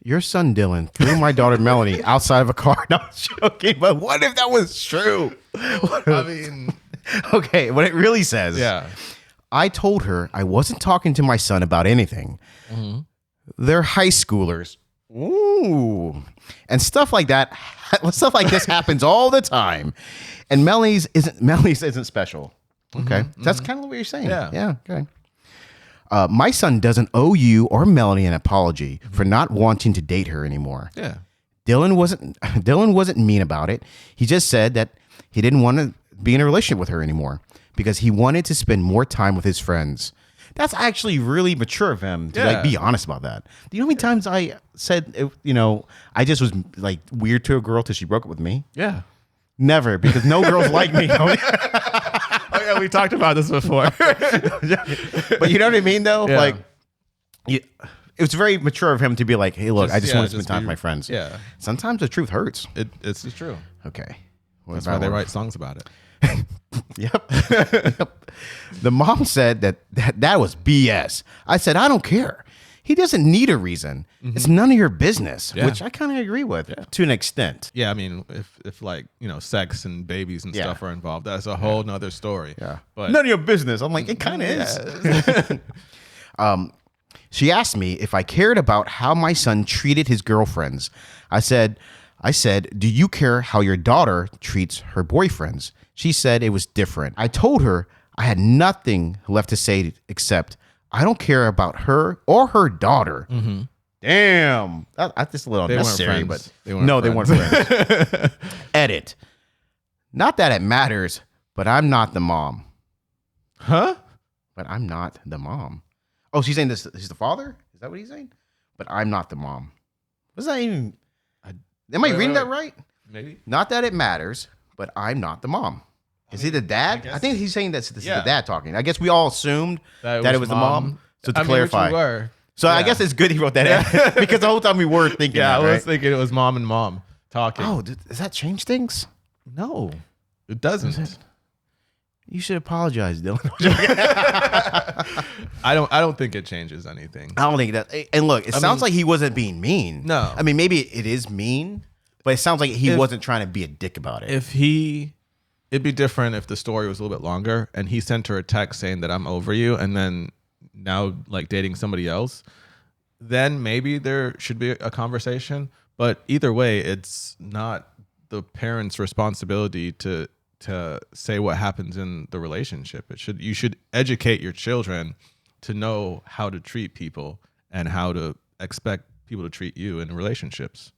Your son Dylan threw my daughter Melanie outside of a car. No, I'm joking. But what if that was true? I mean, okay, what it really says. yeah. I told her I wasn't talking to my son about anything. They're high schoolers. Ooh. And stuff like that. Stuff like this happens all the time. And Melanie's isn't special. Okay. That's kind of what you're saying. Yeah. Yeah. Okay. My son doesn't owe you or Melanie an apology for not wanting to date her anymore. Yeah. Dylan wasn't mean about it. He just said that he didn't want to be in a relationship with her anymore because he wanted to spend more time with his friends. That's actually really mature of him to like be honest about that. Do you know how many times I said, I just was like weird to a girl till she broke up with me? Yeah. Never, because no girls like me. Oh yeah, we talked about this before. But you know what I mean, though? Yeah. Like, it was very mature of him to be like, hey, look, I just want to spend time with my friends. Yeah. Sometimes the truth hurts. It's true. Okay. That's why they write songs about it. Yep. The mom said that was BS. I said, I don't care. He doesn't need a reason. It's none of your business, which I kind of agree with to an extent. Yeah, I mean, if like, sex and babies and stuff are involved, that's a whole nother story. Yeah. But none of your business. I'm like, it kind of is. She asked me if I cared about how my son treated his girlfriends. I said, do you care how your daughter treats her boyfriends? She said it was different. I told her I had nothing left to say except I don't care about her or her daughter. Damn. That's just a little unnecessary, but they weren't friends. Edit. Not that it matters, but I'm not the mom. Huh? But I'm not the mom. Oh, she's saying this. He's the father? Is that what he's saying? But I'm not the mom. Was that even? Am I reading that right? Maybe. Not that it matters, but I'm not the mom. Is he the dad? I think he's saying this is the dad talking. I guess we all assumed that it was the mom. So to clarify. So I guess it's good he wrote that in because the whole time we were thinking I was right? thinking it was mom and mom talking. Oh, does that change things? No, it doesn't. You should apologize, Dylan. I don't think it changes anything. I don't think that. And look, it sounds like he wasn't being mean. No. I mean, maybe it is mean, but it sounds like he wasn't trying to be a dick about it. It'd be different if the story was a little bit longer and he sent her a text saying that I'm over you and then now like dating somebody else, then maybe there should be a conversation. But either way, it's not the parent's responsibility to say what happens in the relationship. You should educate your children to know how to treat people and how to expect people to treat you in relationships.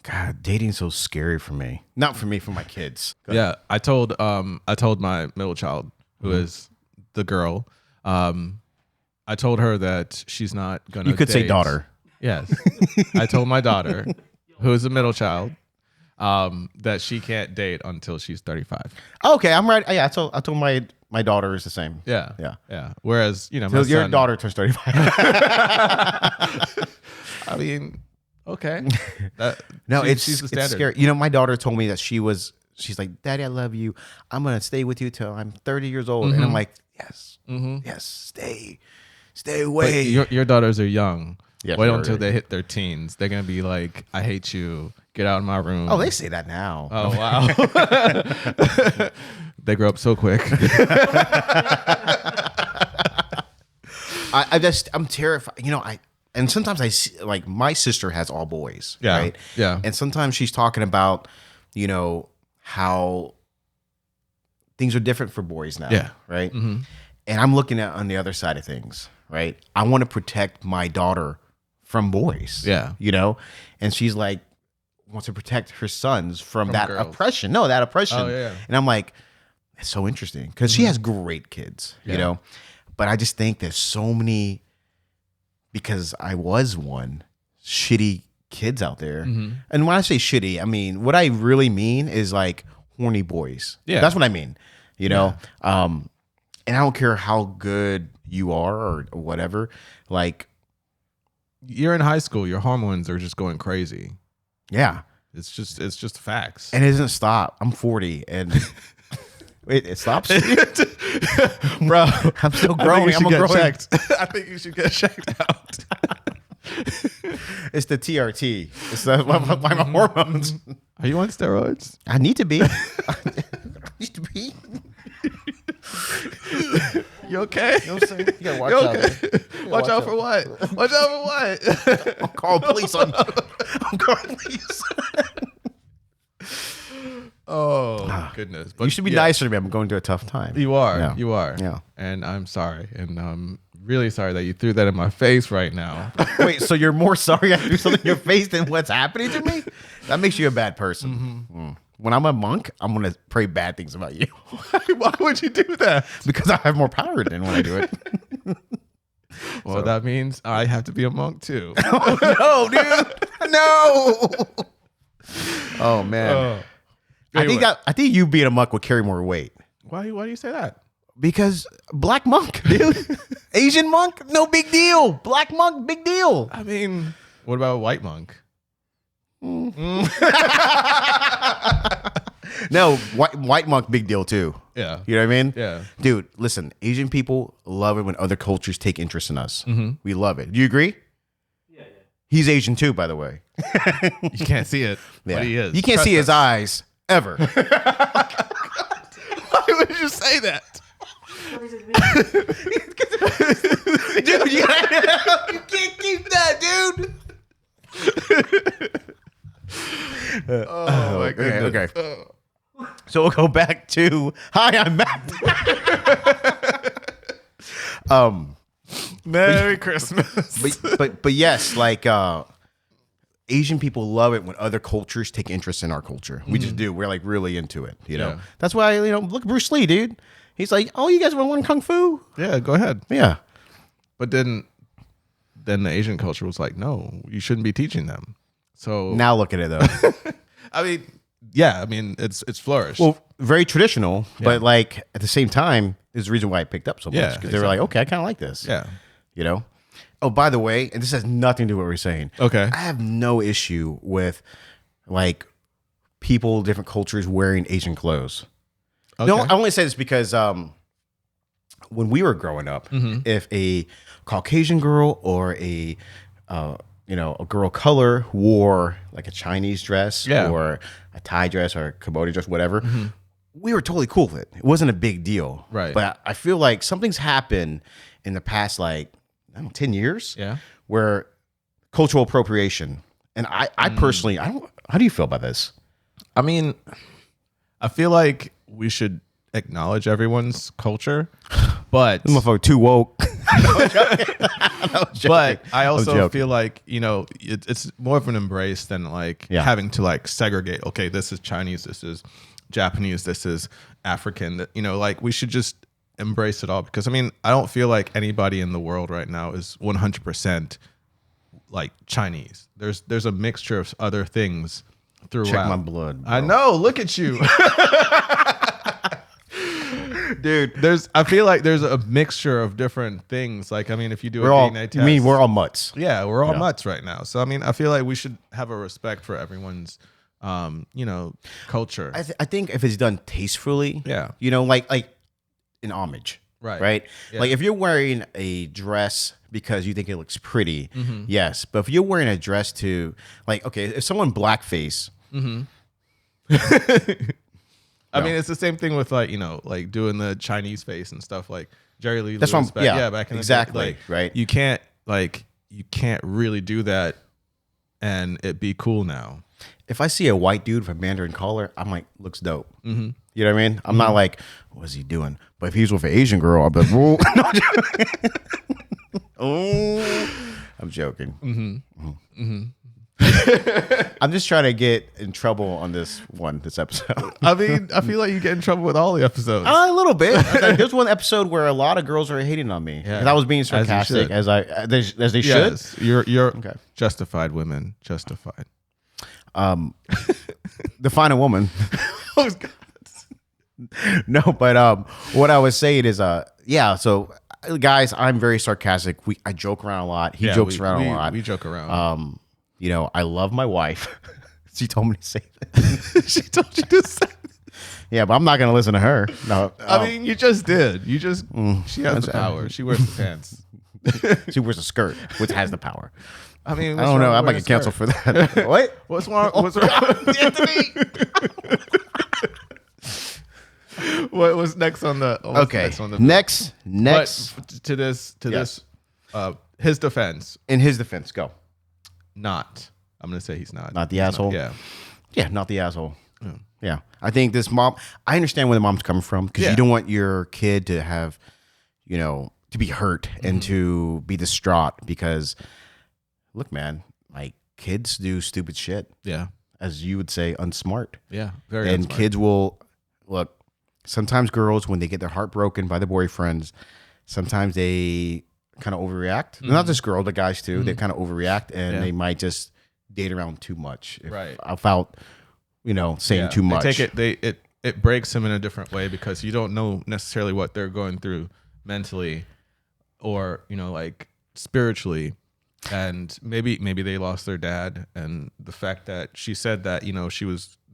God, dating's so scary for me. Not for me, for my kids. Yeah, I told my middle child, who is the girl, I told her that she's not gonna. You could say daughter. Yes, I told my daughter, who is the middle child, that she can't date until she's 35. Okay, I'm right. Yeah, I told my daughter is the same. Yeah. Whereas my your son, daughter turns 35. I mean, okay. No, she's the it's standard. scary. My daughter told me that she's like, Daddy, I love you. I'm gonna stay with you till I'm 30 years old. And I'm like, yes, yes, stay away. But your daughters are young. Yeah, Wait sure. until they hit their teens. They're gonna be like, I hate you. Get out of my room. Oh, they say that now. Oh wow. They grow up so quick. I'm terrified. and sometimes I see, like my sister has all boys, Yeah. right? Yeah. And sometimes she's talking about, how things are different for boys now, Yeah. right? And I'm looking at on the other side of things, right? I want to protect my daughter from boys, Yeah. and she's like wants to protect her sons from that girls. oppression. No, that oppression. Oh, yeah. And I'm like, it's so interesting because she has great kids, but I just think there's so many, because I was one, shitty kids out there. And when I say shitty, I mean, what I really mean is like horny boys. Yeah. That's what I mean, and I don't care how good you are or whatever, like, You're in high school. Your hormones are just going crazy. yeah. It's just facts. And it doesn't stop. I'm 40 and wait, it stops? Bro, I'm still growing. I'm growing. checked. I think you should get checked out. It's the TRT. It's my hormones. Are you on steroids? I need to be. I need to be. You okay? You know what I'm saying? You gotta watch You out. okay? Man. Watch out for what? Watch out for what? I'm calling police on. I'm calling police. Oh goodness! But You should be nicer to me. I'm going through a tough time. You are. Yeah. You are. Yeah. And I'm sorry, and I'm really sorry that you threw that in my face right now. Wait, so you're more sorry I threw something in your face than what's happening to me? That makes you a bad person. When I'm a monk, I'm going to pray bad things about you. Why would you do that? Because I have more power than when I do it. Well, that means I have to be a monk too. No, dude. No. Oh, man. Anyway. I think you being a monk would carry more weight. Why do you say that? Because black monk, dude. Asian monk, no big deal. Black monk, big deal. I mean, what about a white monk? No, white monk, big deal too. Yeah. You know what I mean? Yeah. Dude, listen, Asian people love it when other cultures take interest in us. We love it. Do you agree? Yeah, yeah. He's Asian too, by the way. You can't see it, but he is. You can't see his eyes ever. Why would you say that? What does it mean? Dude, you can't keep that, dude. Oh my goodness. Okay. So we'll go back to hi, I'm Matt. Merry Christmas. But yes, like Asian people love it when other cultures take interest in our culture. We just do. We're like really into it. Yeah. That's why look at Bruce Lee, dude. He's like, oh, you guys want to learn kung fu? Yeah, go ahead. Yeah. But then the Asian culture was like, no, you shouldn't be teaching them. So Now look at it though. I mean, yeah, I mean it's flourished. Well, very traditional, but like at the same time, there's a reason why I picked up so much Yeah, because they were like, okay, I kind of like this. yeah. Oh, by the way, and this has nothing to do with what we're saying. Okay. I have no issue with like people, different cultures wearing Asian clothes. Okay. No, I only say this because when we were growing up, if a Caucasian girl or a girl of color wore like a Chinese dress or a Thai dress or a Cambodian dress, whatever, we were totally cool with it. It wasn't a big deal. Right. But I feel like something's happened in the past, like, I don't know, 10 years where cultural appropriation. And I personally, how do you feel about this? I mean, I feel like we should acknowledge everyone's culture, but This motherfucker too woke. but I also feel like it's more of an embrace than like having to like segregate. Okay, this is Chinese, this is Japanese, this is African. Like we should just embrace it all, because I mean I don't feel like anybody in the world right now is 100% like Chinese. There's a mixture of other things throughout. Check my blood, bro. I know. Look at you. Dude. I feel like there's a mixture of different things. Like, I mean, if you do We're a all, DNA I test, mean, we're all mutts. yeah, we're all mutts right now. So I mean, I feel like we should have a respect for everyone's, culture. I think if it's done tastefully, Yeah. Like in homage, right? Yeah. Like if you're wearing a dress because you think it looks pretty, yes. But if you're wearing a dress to, like, okay, if someone blackface, I mean, it's the same thing with like like doing the Chinese face and stuff. Like Jerry Lee That's Lewis what I'm- yeah, back in exactly, the day. Like, right. You can't like you can't really do that and it be cool now. If I see a white dude with a Mandarin collar, I'm like, looks dope. Mm-hmm. You know what I mean? I'm not like, what's he doing? But if he's with an Asian girl, I'll be like, whoa. No, I'm joking. Oh, I'm joking. Mm-hmm. Mm-hmm. I'm just trying to get in trouble on this episode. I mean, I feel like you get in trouble with all the episodes. A little bit. Like, there's one episode where a lot of girls are hating on me. Yeah. And I was being sarcastic as they should. Yes, you're okay. Justified, women. Justified. Define a woman. Oh, God. No, but what I was saying is, yeah. So, guys, I'm very sarcastic. I joke around a lot. He jokes around a lot. We joke around. You know, I love my wife. She told me to say that. She told you to say. Yeah, but I'm not gonna listen to her. No, I mean, you just did. You just. She has the power. She wears the pants. she wears a skirt, which has the power. I mean, I don't know. I might get canceled for that. What? What's wrong? What's wrong? Anthony. What was next on the? Okay. Next. But to this. His defense. In his defense, go. Not. I'm gonna say he's not. Not the asshole. Yeah. Yeah, not the asshole. Yeah. I think this mom. I understand where the mom's coming from because you don't want your kid to have, to be hurt and to be distraught because, look, man, like kids do stupid shit. Yeah. As you would say, unsmart. Yeah. Very. And unsmart. kids will look. Sometimes girls, when they get their heart broken by their boyfriends, sometimes they kind of overreact. Not just girls, the guys too. They kind of overreact and they might just date around too much. Without, saying too much. It breaks them in a different way because you don't know necessarily what they're going through mentally or, like spiritually. And maybe they lost their dad. And the fact that she said that,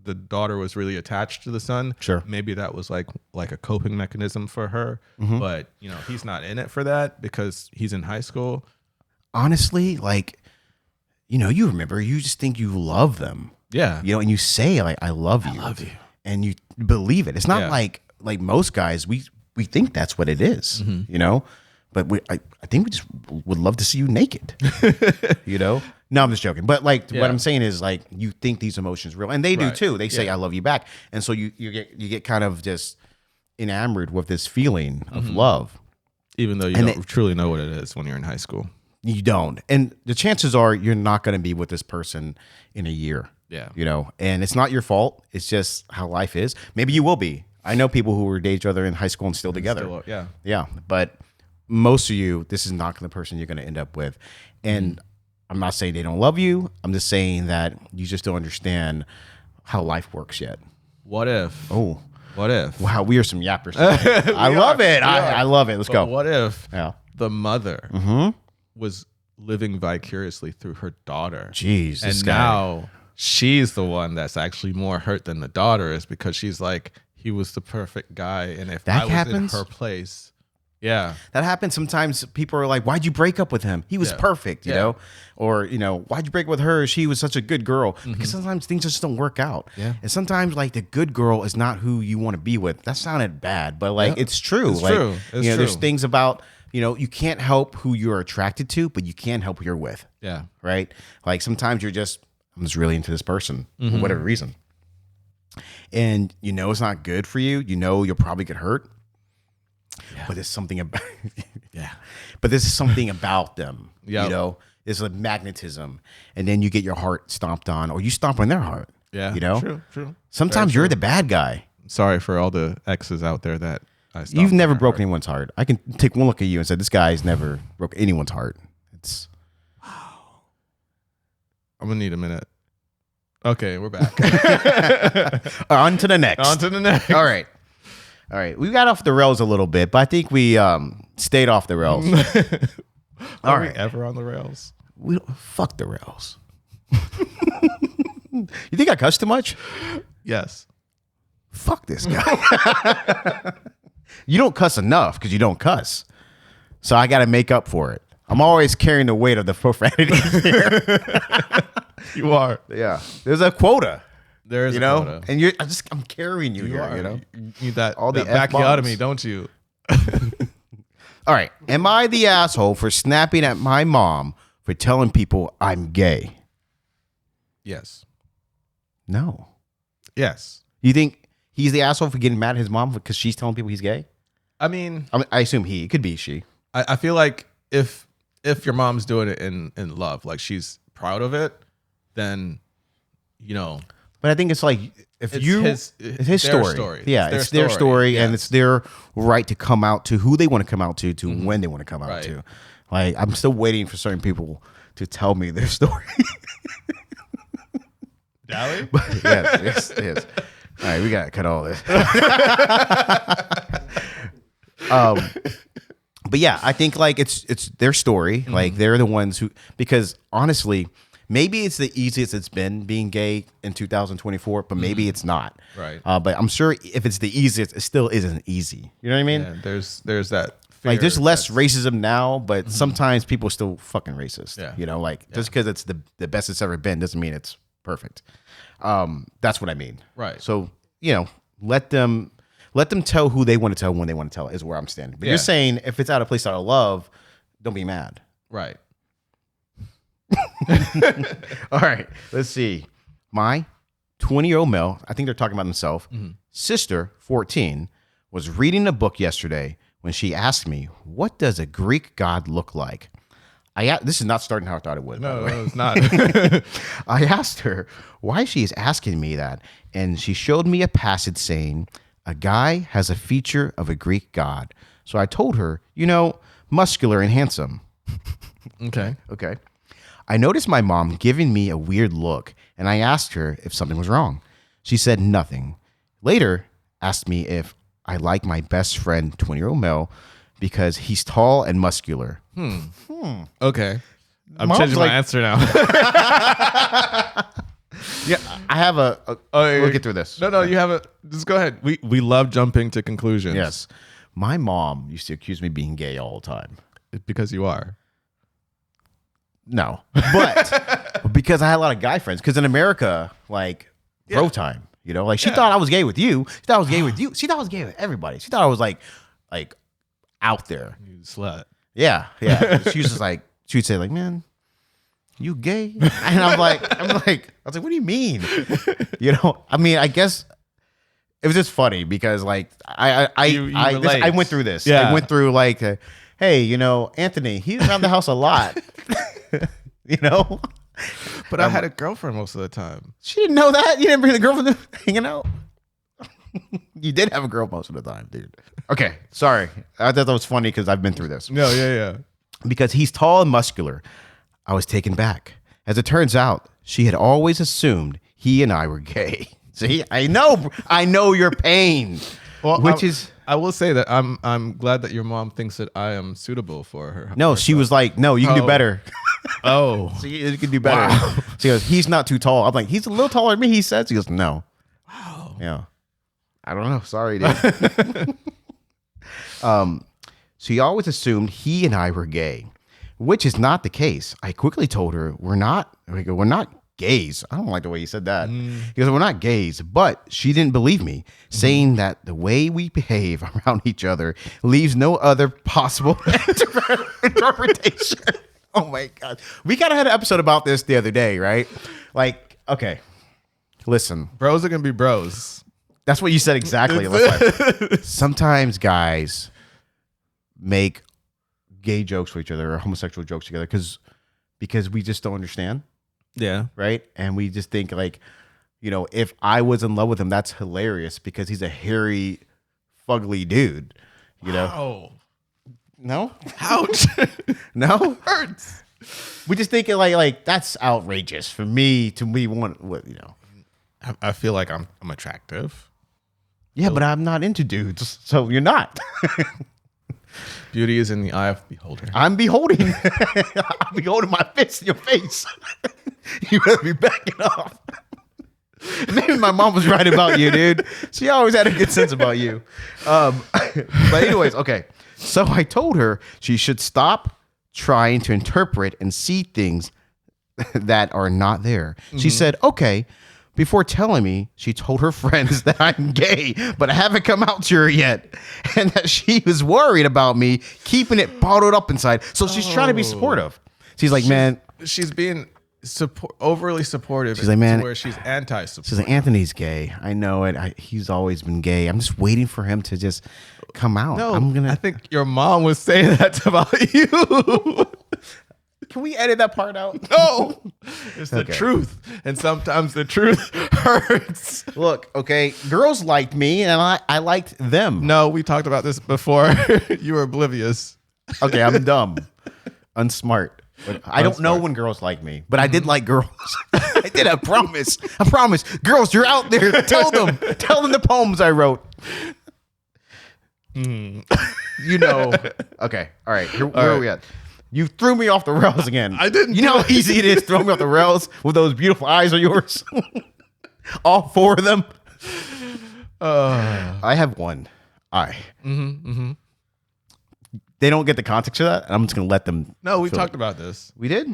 the daughter was really attached to the son. Sure. Maybe that was like a coping mechanism for her. But, he's not in it for that because he's in high school. Honestly, like, you remember, you just think you love them. Yeah. And you say, like, I love you. I love you. And you believe it. It's not like most guys, we think that's what it is, But I think we just would love to see you naked, No, I'm just joking. But what I'm saying is like you think these emotions real, and they do too. They say I love you back, and so you get kind of just enamored with this feeling of love, even though you don't truly know what it is when you're in high school. You don't, and the chances are you're not going to be with this person in a year. Yeah, and it's not your fault. It's just how life is. Maybe you will be. I know people who were date each other in high school and still together. Yeah, but most of you, this is not the person you're going to end up with, and I'm not saying they don't love you. I'm just saying that you just don't understand how life works yet. What if? Oh, what if? Wow, we are some yappers. I love it. I love it. Let's go. What if the mother was living vicariously through her daughter? Jeez, and now she's the one that's actually more hurt than the daughter is because she's like, he was the perfect guy, and if I was in her place. Yeah. That happens sometimes. People are like, why'd you break up with him? He was perfect, you know? Or, why'd you break up with her? She was such a good girl. Because sometimes things just don't work out. Yeah. And sometimes, the good girl is not who you want to be with. That sounded bad, but, it's true. It's true. It's true. There's things about, you can't help who you're attracted to, but you can help who you're with. Yeah. Right? Sometimes I'm just really into this person for whatever reason. And it's not good for you. You'll probably get hurt. Yeah. But there's something about But there's something about them. There's a magnetism, and then you get your heart stomped on, or you stomp on their heart. Yeah, true. Sometimes you're the bad guy. Sorry for all the exes out there that I stomped. You've never broken anyone's heart. I can take one look at you and say this guy's never broke anyone's heart. It's wow. I'm gonna need a minute. Okay, we're back. On to the next. All right, we got off the rails a little bit, but I think we stayed off the rails. Are we ever on the rails? Fuck the rails. You think I cuss too much? Yes. Fuck this guy. You don't cuss enough because you don't cuss. So I got to make up for it. I'm always carrying the weight of the profanity here. You are. Yeah. There's a quota. There is a quota. And I'm carrying you here, You need that, all that the backiotomy, don't you? All right. Am I the asshole for snapping at my mom for telling people I'm gay? Yes. No. Yes. You think he's the asshole for getting mad at his mom because she's telling people he's gay? I mean, I assume he. It could be she. I feel like if your mom's doing it in love, like she's proud of it, then But I think it's like if it's his story. Yeah, it's their story, and it's their right to come out to who they want to come out to when they want to come out to. Like I'm still waiting for certain people to tell me their story. Dally? Yes. All right, we gotta cut all this. But yeah, I think like it's their story. Like they're the ones who, because honestly, maybe it's the easiest it's been being gay in 2024, but maybe it's not. Right. But I'm sure if it's the easiest, it still isn't easy. You know what I mean? Yeah, there's that fear Like there's less that's- racism now, but sometimes people are still fucking racist. Yeah. You know, like just because it's the best it's ever been doesn't mean it's perfect. That's what I mean. Right. So, let them tell who they want to tell when they want to tell is where I'm standing. But you're saying if it's out of place out of love, don't be mad. Right. All right. Let's see. My 20-year-old male, I think they're talking about themselves, sister, 14, was reading a book yesterday when she asked me, what does a Greek god look like? This is not starting how I thought it would. No, it's not. I asked her why she is asking me that, and she showed me a passage saying, a guy has a feature of a Greek god. So I told her, muscular and handsome. Okay. Okay. I noticed my mom giving me a weird look, and I asked her if something was wrong. She said nothing. Later, asked me if I like my best friend, 20-year-old male, because he's tall and muscular. Okay. I'm Mom's changing like- my answer now. Yeah, I have we'll get through this. No, you have it. Just go ahead. We love jumping to conclusions. Yes. My mom used to accuse me of being gay all the time. Because you are. No, but because I had a lot of guy friends. Because in America, like bro time, like she thought I was gay with you. She thought I was gay with you. She thought I was gay with everybody. She thought I was like out there. You slut. Yeah. She was just like, she would say like, man, you gay? And I was like, what do you mean? I mean, I guess it was just funny because like I went through this. Yeah. I went through like, hey, Anthony, he's around the house a lot. But I had a girlfriend most of the time. She didn't know that. You didn't bring the girlfriend hanging out. You did have a girl most of the time, dude. Okay, sorry. I thought that was funny because I've been through this. No, yeah. Because he's tall and muscular, I was taken back. As it turns out, she had always assumed he and I were gay. See, I know your pain. Well, which I will say that I'm glad that your mom thinks that I am suitable for her. no, she was like, no, you can do better. Oh, So you can do better. Wow. She goes, he's not too tall. I'm like, he's a little taller than me. He says, he goes, no. Wow. Yeah. I don't know. Sorry, dude. She always assumed he and I were gay, which is not the case. I quickly told her we're not gays. I don't like the way he said that. He goes, we're not gays, but she didn't believe me, saying that the way we behave around each other leaves no other possible interpretation. Oh my God. We kind of had an episode about this the other day, right? Like, okay, listen. bros are gonna be bros. That's what you said exactly. Like, sometimes guys make gay jokes for each other or homosexual jokes together because we just don't understand. Yeah. Right. And we just think like, if I was in love with him, that's hilarious because he's a hairy, fugly dude. Oh, No? ouch! No? Hurts. We just think like that's outrageous for me to be one. I feel like I'm attractive. Yeah, but I'm not into dudes. So you're not. Beauty is in the eye of the beholder. I'm beholding. I'm beholding my fist in your face. You better be backing off. Maybe my mom was right about you, dude. She always had a good sense about you. But anyways, okay. So I told her she should stop trying to interpret and see things that are not there. She said, okay. Before telling me, she told her friends that I'm gay, but I haven't come out to her yet. And that she was worried about me keeping it bottled up inside. So she's trying to be supportive. She's like, man. She's being overly supportive. She's like, man, to where she's anti-support. She's like, Anthony's gay. I know it. He's always been gay. I'm just waiting for him to just come out. No, I think your mom was saying that about you. Can we edit that part out? No, it's the truth, and sometimes the truth hurts. Look, okay, girls liked me, and I liked them. No, we talked about this before. You were oblivious. Okay, I'm dumb, unsmart. But I don't know when girls like me, but I did like girls. I did. I promise. I promise. Girls, you're out there. Tell them the poems I wrote. You know. Okay. All right. Where are we at? You threw me off the rails again. I didn't. You know how easy it is to throw me off the rails with those beautiful eyes of yours? All four of them. I have one eye. They don't get the context of that. And I'm just going to let them. No, we talked about this. We did?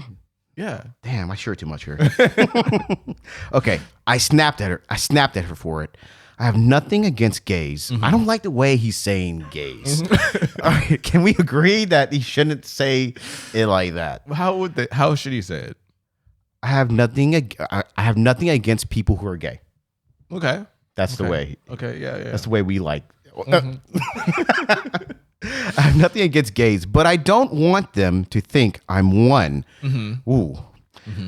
Yeah. Damn, I sure too much here. Okay. I snapped at her for it. I have nothing against gays. I don't like the way he's saying gays. All right, can we agree that he shouldn't say it like that? How should he say it? I have nothing against people who are gay. Okay. That's the way. Okay. Yeah. That's the way we like. I have nothing against gays, but I don't want them to think I'm one. Ooh.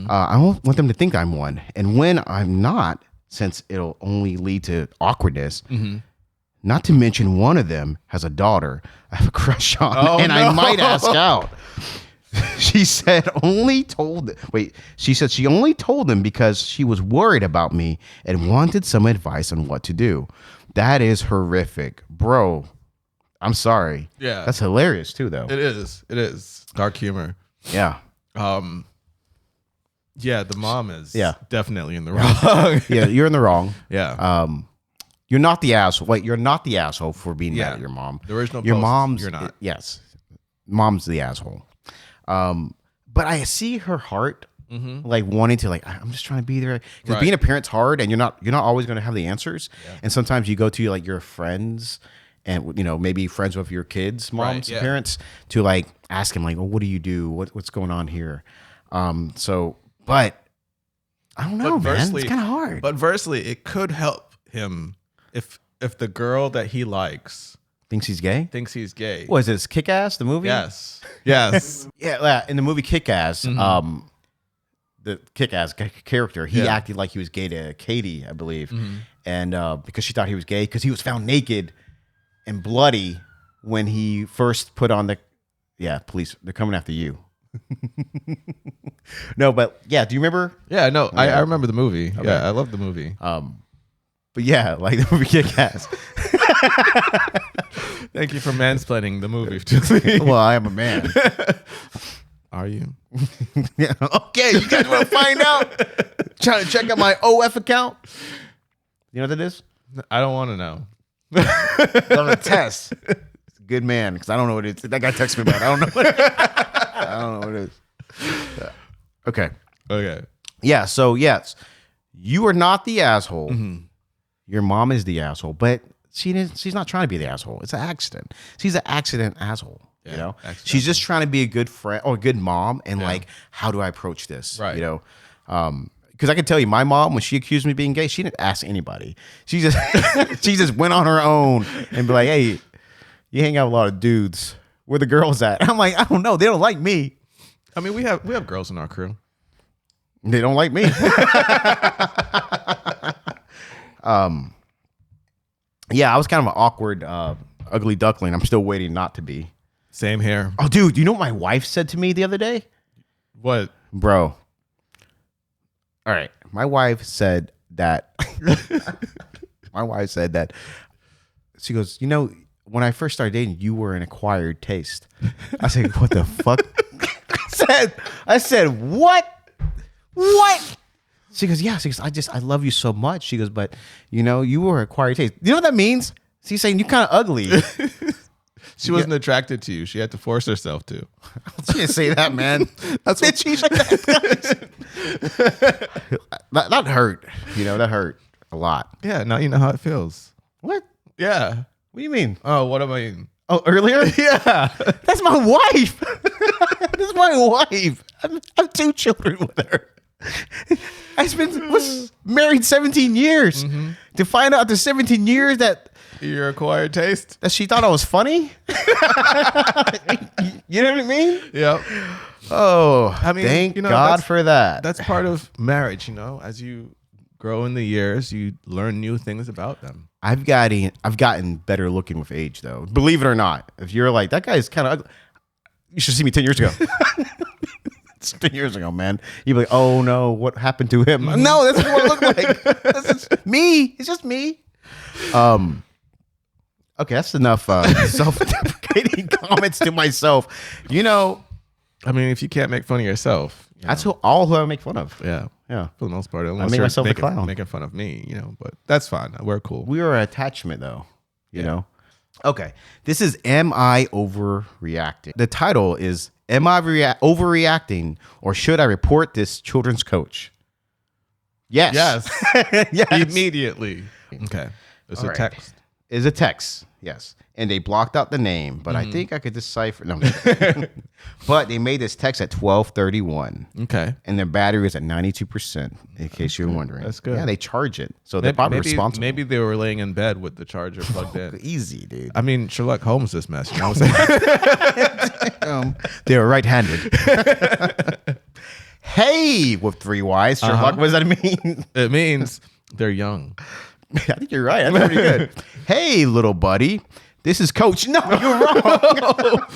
I don't want them to think I'm one. And when I'm not, since it'll only lead to awkwardness, not to mention one of them has a daughter I have a crush on, I might ask out. She said she only told them because she was worried about me and wanted some advice on what to do. That is horrific. Bro, I'm sorry. Yeah. That's hilarious too, though. It is. Dark humor. Yeah. Yeah, the mom is definitely in the wrong. Yeah, you're in the wrong. Yeah. You're not the asshole. Wait, you're not the asshole for being mad at your mom. The original your post, mom's you're not. Yes. Mom's the asshole. But I see her heart like wanting to I'm just trying to be there. Because being a parent's hard and you're not always going to have the answers. Yeah. And sometimes you go to like your friends and maybe friends with your kids, moms, parents, to like ask him like, well, what do you do? What's going on here? But I don't know, man. It's kind of hard. But versely, it could help him if the girl that he likes thinks he's gay. What is this, Kick-Ass, the movie? Yes. Yeah. In the movie Kick-Ass, the Kick-Ass character, he acted like he was gay to Katie, I believe, and because she thought he was gay because he was found naked and bloody when he first put on the police. They're coming after you. No, but yeah, do you remember? Yeah, no, I remember the movie. Okay. Yeah, I love the movie. But yeah, like the movie Kick-Ass. Thank you for mansplaining the movie to me. Well, I am a man. Are you? Yeah. Okay, you guys want to find out? Trying to check out my OF account? You know what that is? I don't want to know. On a test. It's a good man, because I don't know what it is. That guy texted me about it. I don't know what it is. I don't know what it is. Okay. Yeah, so yes, you are not the asshole. Your mom is the asshole, but she's not trying to be the asshole. It's an accident. She's an accident asshole. Yeah, She's just trying to be a good friend or a good mom and like, how do I approach this? Right. Because I can tell you, my mom, when she accused me of being gay, she didn't ask anybody. She just she just went on her own and be like, hey, you hang out with a lot of dudes. Where the girls at? I'm like, I don't know. They don't like me. I mean, we have girls in our crew. They don't like me. Yeah, I was kind of an awkward, ugly duckling. I'm still waiting not to be. Same here. Oh, dude, you know what my wife said to me the other day? What? Bro. All right. My wife said that. She goes, when I first started dating, you were an acquired taste. I said, what the fuck? I said, what? What? She goes, yeah. She goes, I love you so much. She goes, but you were an acquired taste. You know what that means? She's saying you kind of ugly. She wasn't attracted to you. She had to force herself to. She didn't say that, man. That's what she's like. That hurt. That hurt a lot. Yeah, now you know how it feels. What? Yeah. What do you mean? Oh, what do I mean? Oh, earlier? Yeah. That's my wife. This is my wife. I have 2 children with her. Was married 17 years. To find out after 17 years that Your acquired taste. she thought I was funny. You know what I mean? Yep. Oh, I mean, thank you know, God that's- for that. That's part of marriage, you know. As you grow in the years, you learn new things about them. I've gotten better looking with age, though. Believe it or not. If you're like, that guy's kind of ugly, you should see me 10 years ago. It's 10 years ago, man. You'd be like, oh no, what happened to him? No, that's what I look like. This is me. It's just me. Okay, that's enough self-deprecating comments to myself. You know, I mean, if you can't make fun of yourself, you that's know, who I make fun of. yeah, Yeah. for the most part. Unless make you're myself the clown. making fun of me, you know. But that's fine. We're cool. We are an attachment, though. You know? Okay. This is Am I Overreacting? The title is Am I Overreacting, or Should I Report This Children's Coach? Yes. Yes. Yes. Immediately. Okay. It's All a right. text. Is a text. Yes. And they blocked out the name, but I think I could decipher. No. But they made this text at 12:31. Okay. And their battery is at 92%, in case you're wondering. That's good. Yeah, they charge it. So they're probably responsible. Maybe they were laying in bed with the charger plugged in. Easy, dude. I mean, Sherlock Holmes this mess. You know what I'm saying? They were right-handed. Hey, with 3 Y's. Sherlock, what does that mean? It means they're young. I think you're right. That's pretty good. Hey, little buddy. This is Coach. No, you're wrong.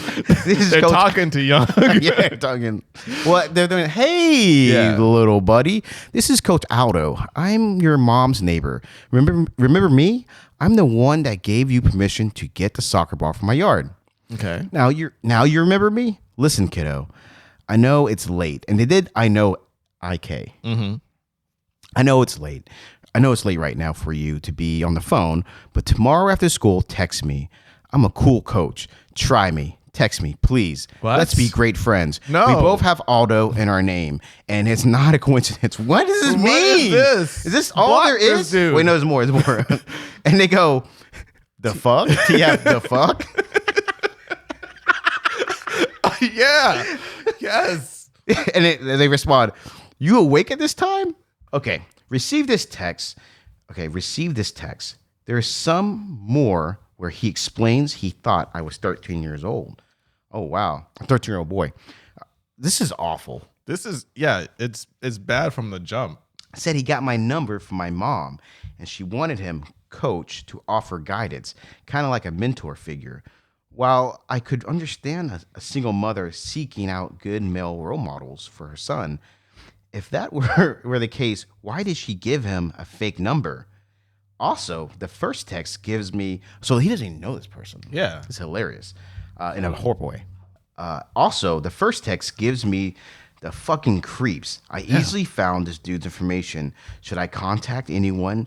This is They're Coach. talking to young. Yeah, they're talking. What they're doing? Hey, Yeah. little buddy. This is Coach Aldo. I'm your mom's neighbor. Remember me? I'm the one that gave you permission to get the soccer ball from my yard. Okay. Now you remember me? Listen, kiddo. I know it's late, and I know IK. I know it's late. I know it's late right now for you to be on the phone, but tomorrow after school, text me. I'm a cool coach. Try me. Text me, please. What? Let's be great friends. No. We both have Aldo in our name, and it's not a coincidence. What does this What mean? is this? Is this all Block there this is? dude. Wait, no, there's more. There's more. And they go, the fuck? Yeah, the fuck? Yeah. Yes. And they respond, you awake at this time? Okay, receive this text. There is some more where he explains he thought I was 13 years old. Oh, wow. A 13-year-old boy. This is awful. This is it's bad from the jump. Said he got my number from my mom, and she wanted him, coach, to offer guidance, kind of like a mentor figure. While I could understand a single mother seeking out good male role models for her son, if that were the case, why did she give him a fake number? Also, the first text gives me, so he doesn't even know this person. Yeah. It's hilarious in a horrible way. Also, the first text gives me the fucking creeps. I easily found this dude's information. Should I contact anyone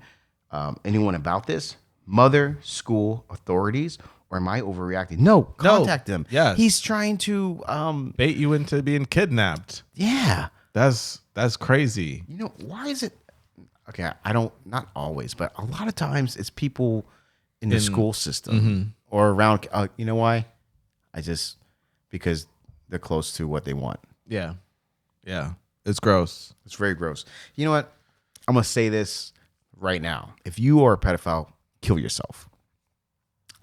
about this? Mother, school, authorities, or am I overreacting? No, contact him. Yes. He's trying to, Bait you into being kidnapped. yeah. That's crazy. You know, why is it? Okay, not always, but a lot of times it's people in the school system or around. You know why? Because they're close to what they want. Yeah. Yeah. It's gross. It's very gross. You know what? I'm going to say this right now. If you are a pedophile, kill yourself.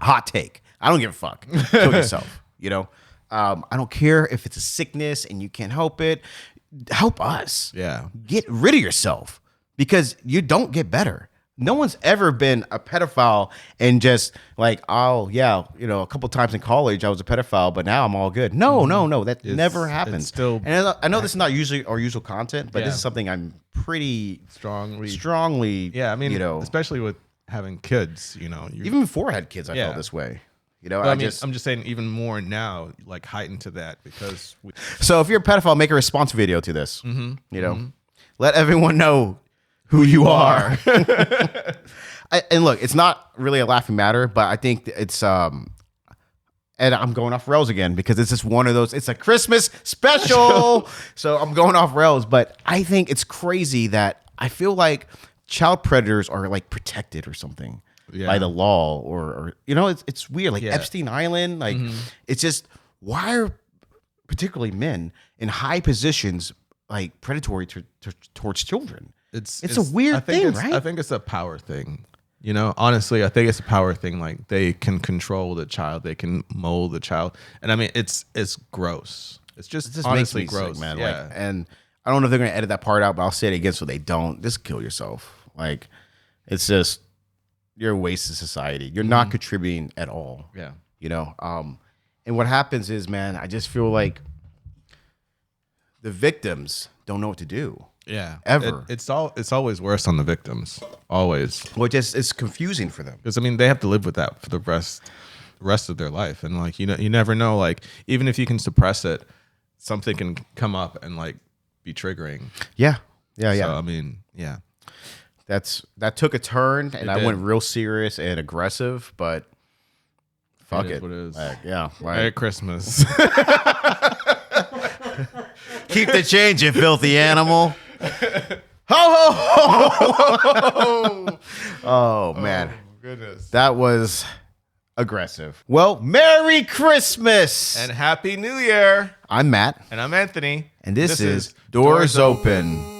Hot take. I don't give a fuck. Kill yourself. You know? I don't care if it's a sickness and you can't help it. Help us. Yeah. Get rid of yourself because you don't get better. No one's ever been a pedophile and just like, oh, yeah, you know, a couple times in college I was a pedophile, but now I'm all good. No. That never happens. it's still and I know this is not usually our usual content, but Yeah. this is something I'm pretty strongly. Yeah. I mean, you know, especially with having kids, you know, even before I had kids, I Yeah. felt this way. You know, But I'm just saying even more now, like heightened to that because so if you're a pedophile, make a response video to this. You know, let everyone know who you are. And look, it's not really a laughing matter, but I think it's and I'm going off rails again because it's just one of those. It's a Christmas special, so I'm going off rails. But I think it's crazy that I feel like child predators are like protected or something by the law, or you know, it's weird. Like Epstein Island, like it's just why are particularly men, in high positions, like predatory towards children. It's a weird thing, right? I think it's a power thing. You know, honestly, I think it's a power thing. Like they can control the child, they can mold the child, and I mean, it's gross. It's just honestly makes me gross, sick, man. Yeah. Like, and I don't know if they're gonna edit that part out, but I'll say it again so they don't. Just kill yourself. Like, it's just you're a waste of society. You're not contributing at all. Yeah. You know. And what happens is, man, I just feel like the victims don't know what to do. Yeah, Ever. It's always worse on the victims. Always. Well, it's confusing for them. Because I mean, they have to live with that for the rest of their life, and like you never know. Like even if you can suppress it, something can come up and like be triggering. Yeah. So I mean, yeah, that took a turn, and I did. went real serious and aggressive, but fuck It it. is what it is. Like, yeah. Merry Like, Christmas. keep the change, you filthy animal. Ho ho ho! Oh man, Goodness. that was aggressive. Well, Merry Christmas. And Happy New Year. I'm Matt, And I'm Anthony. and this is Doors Open.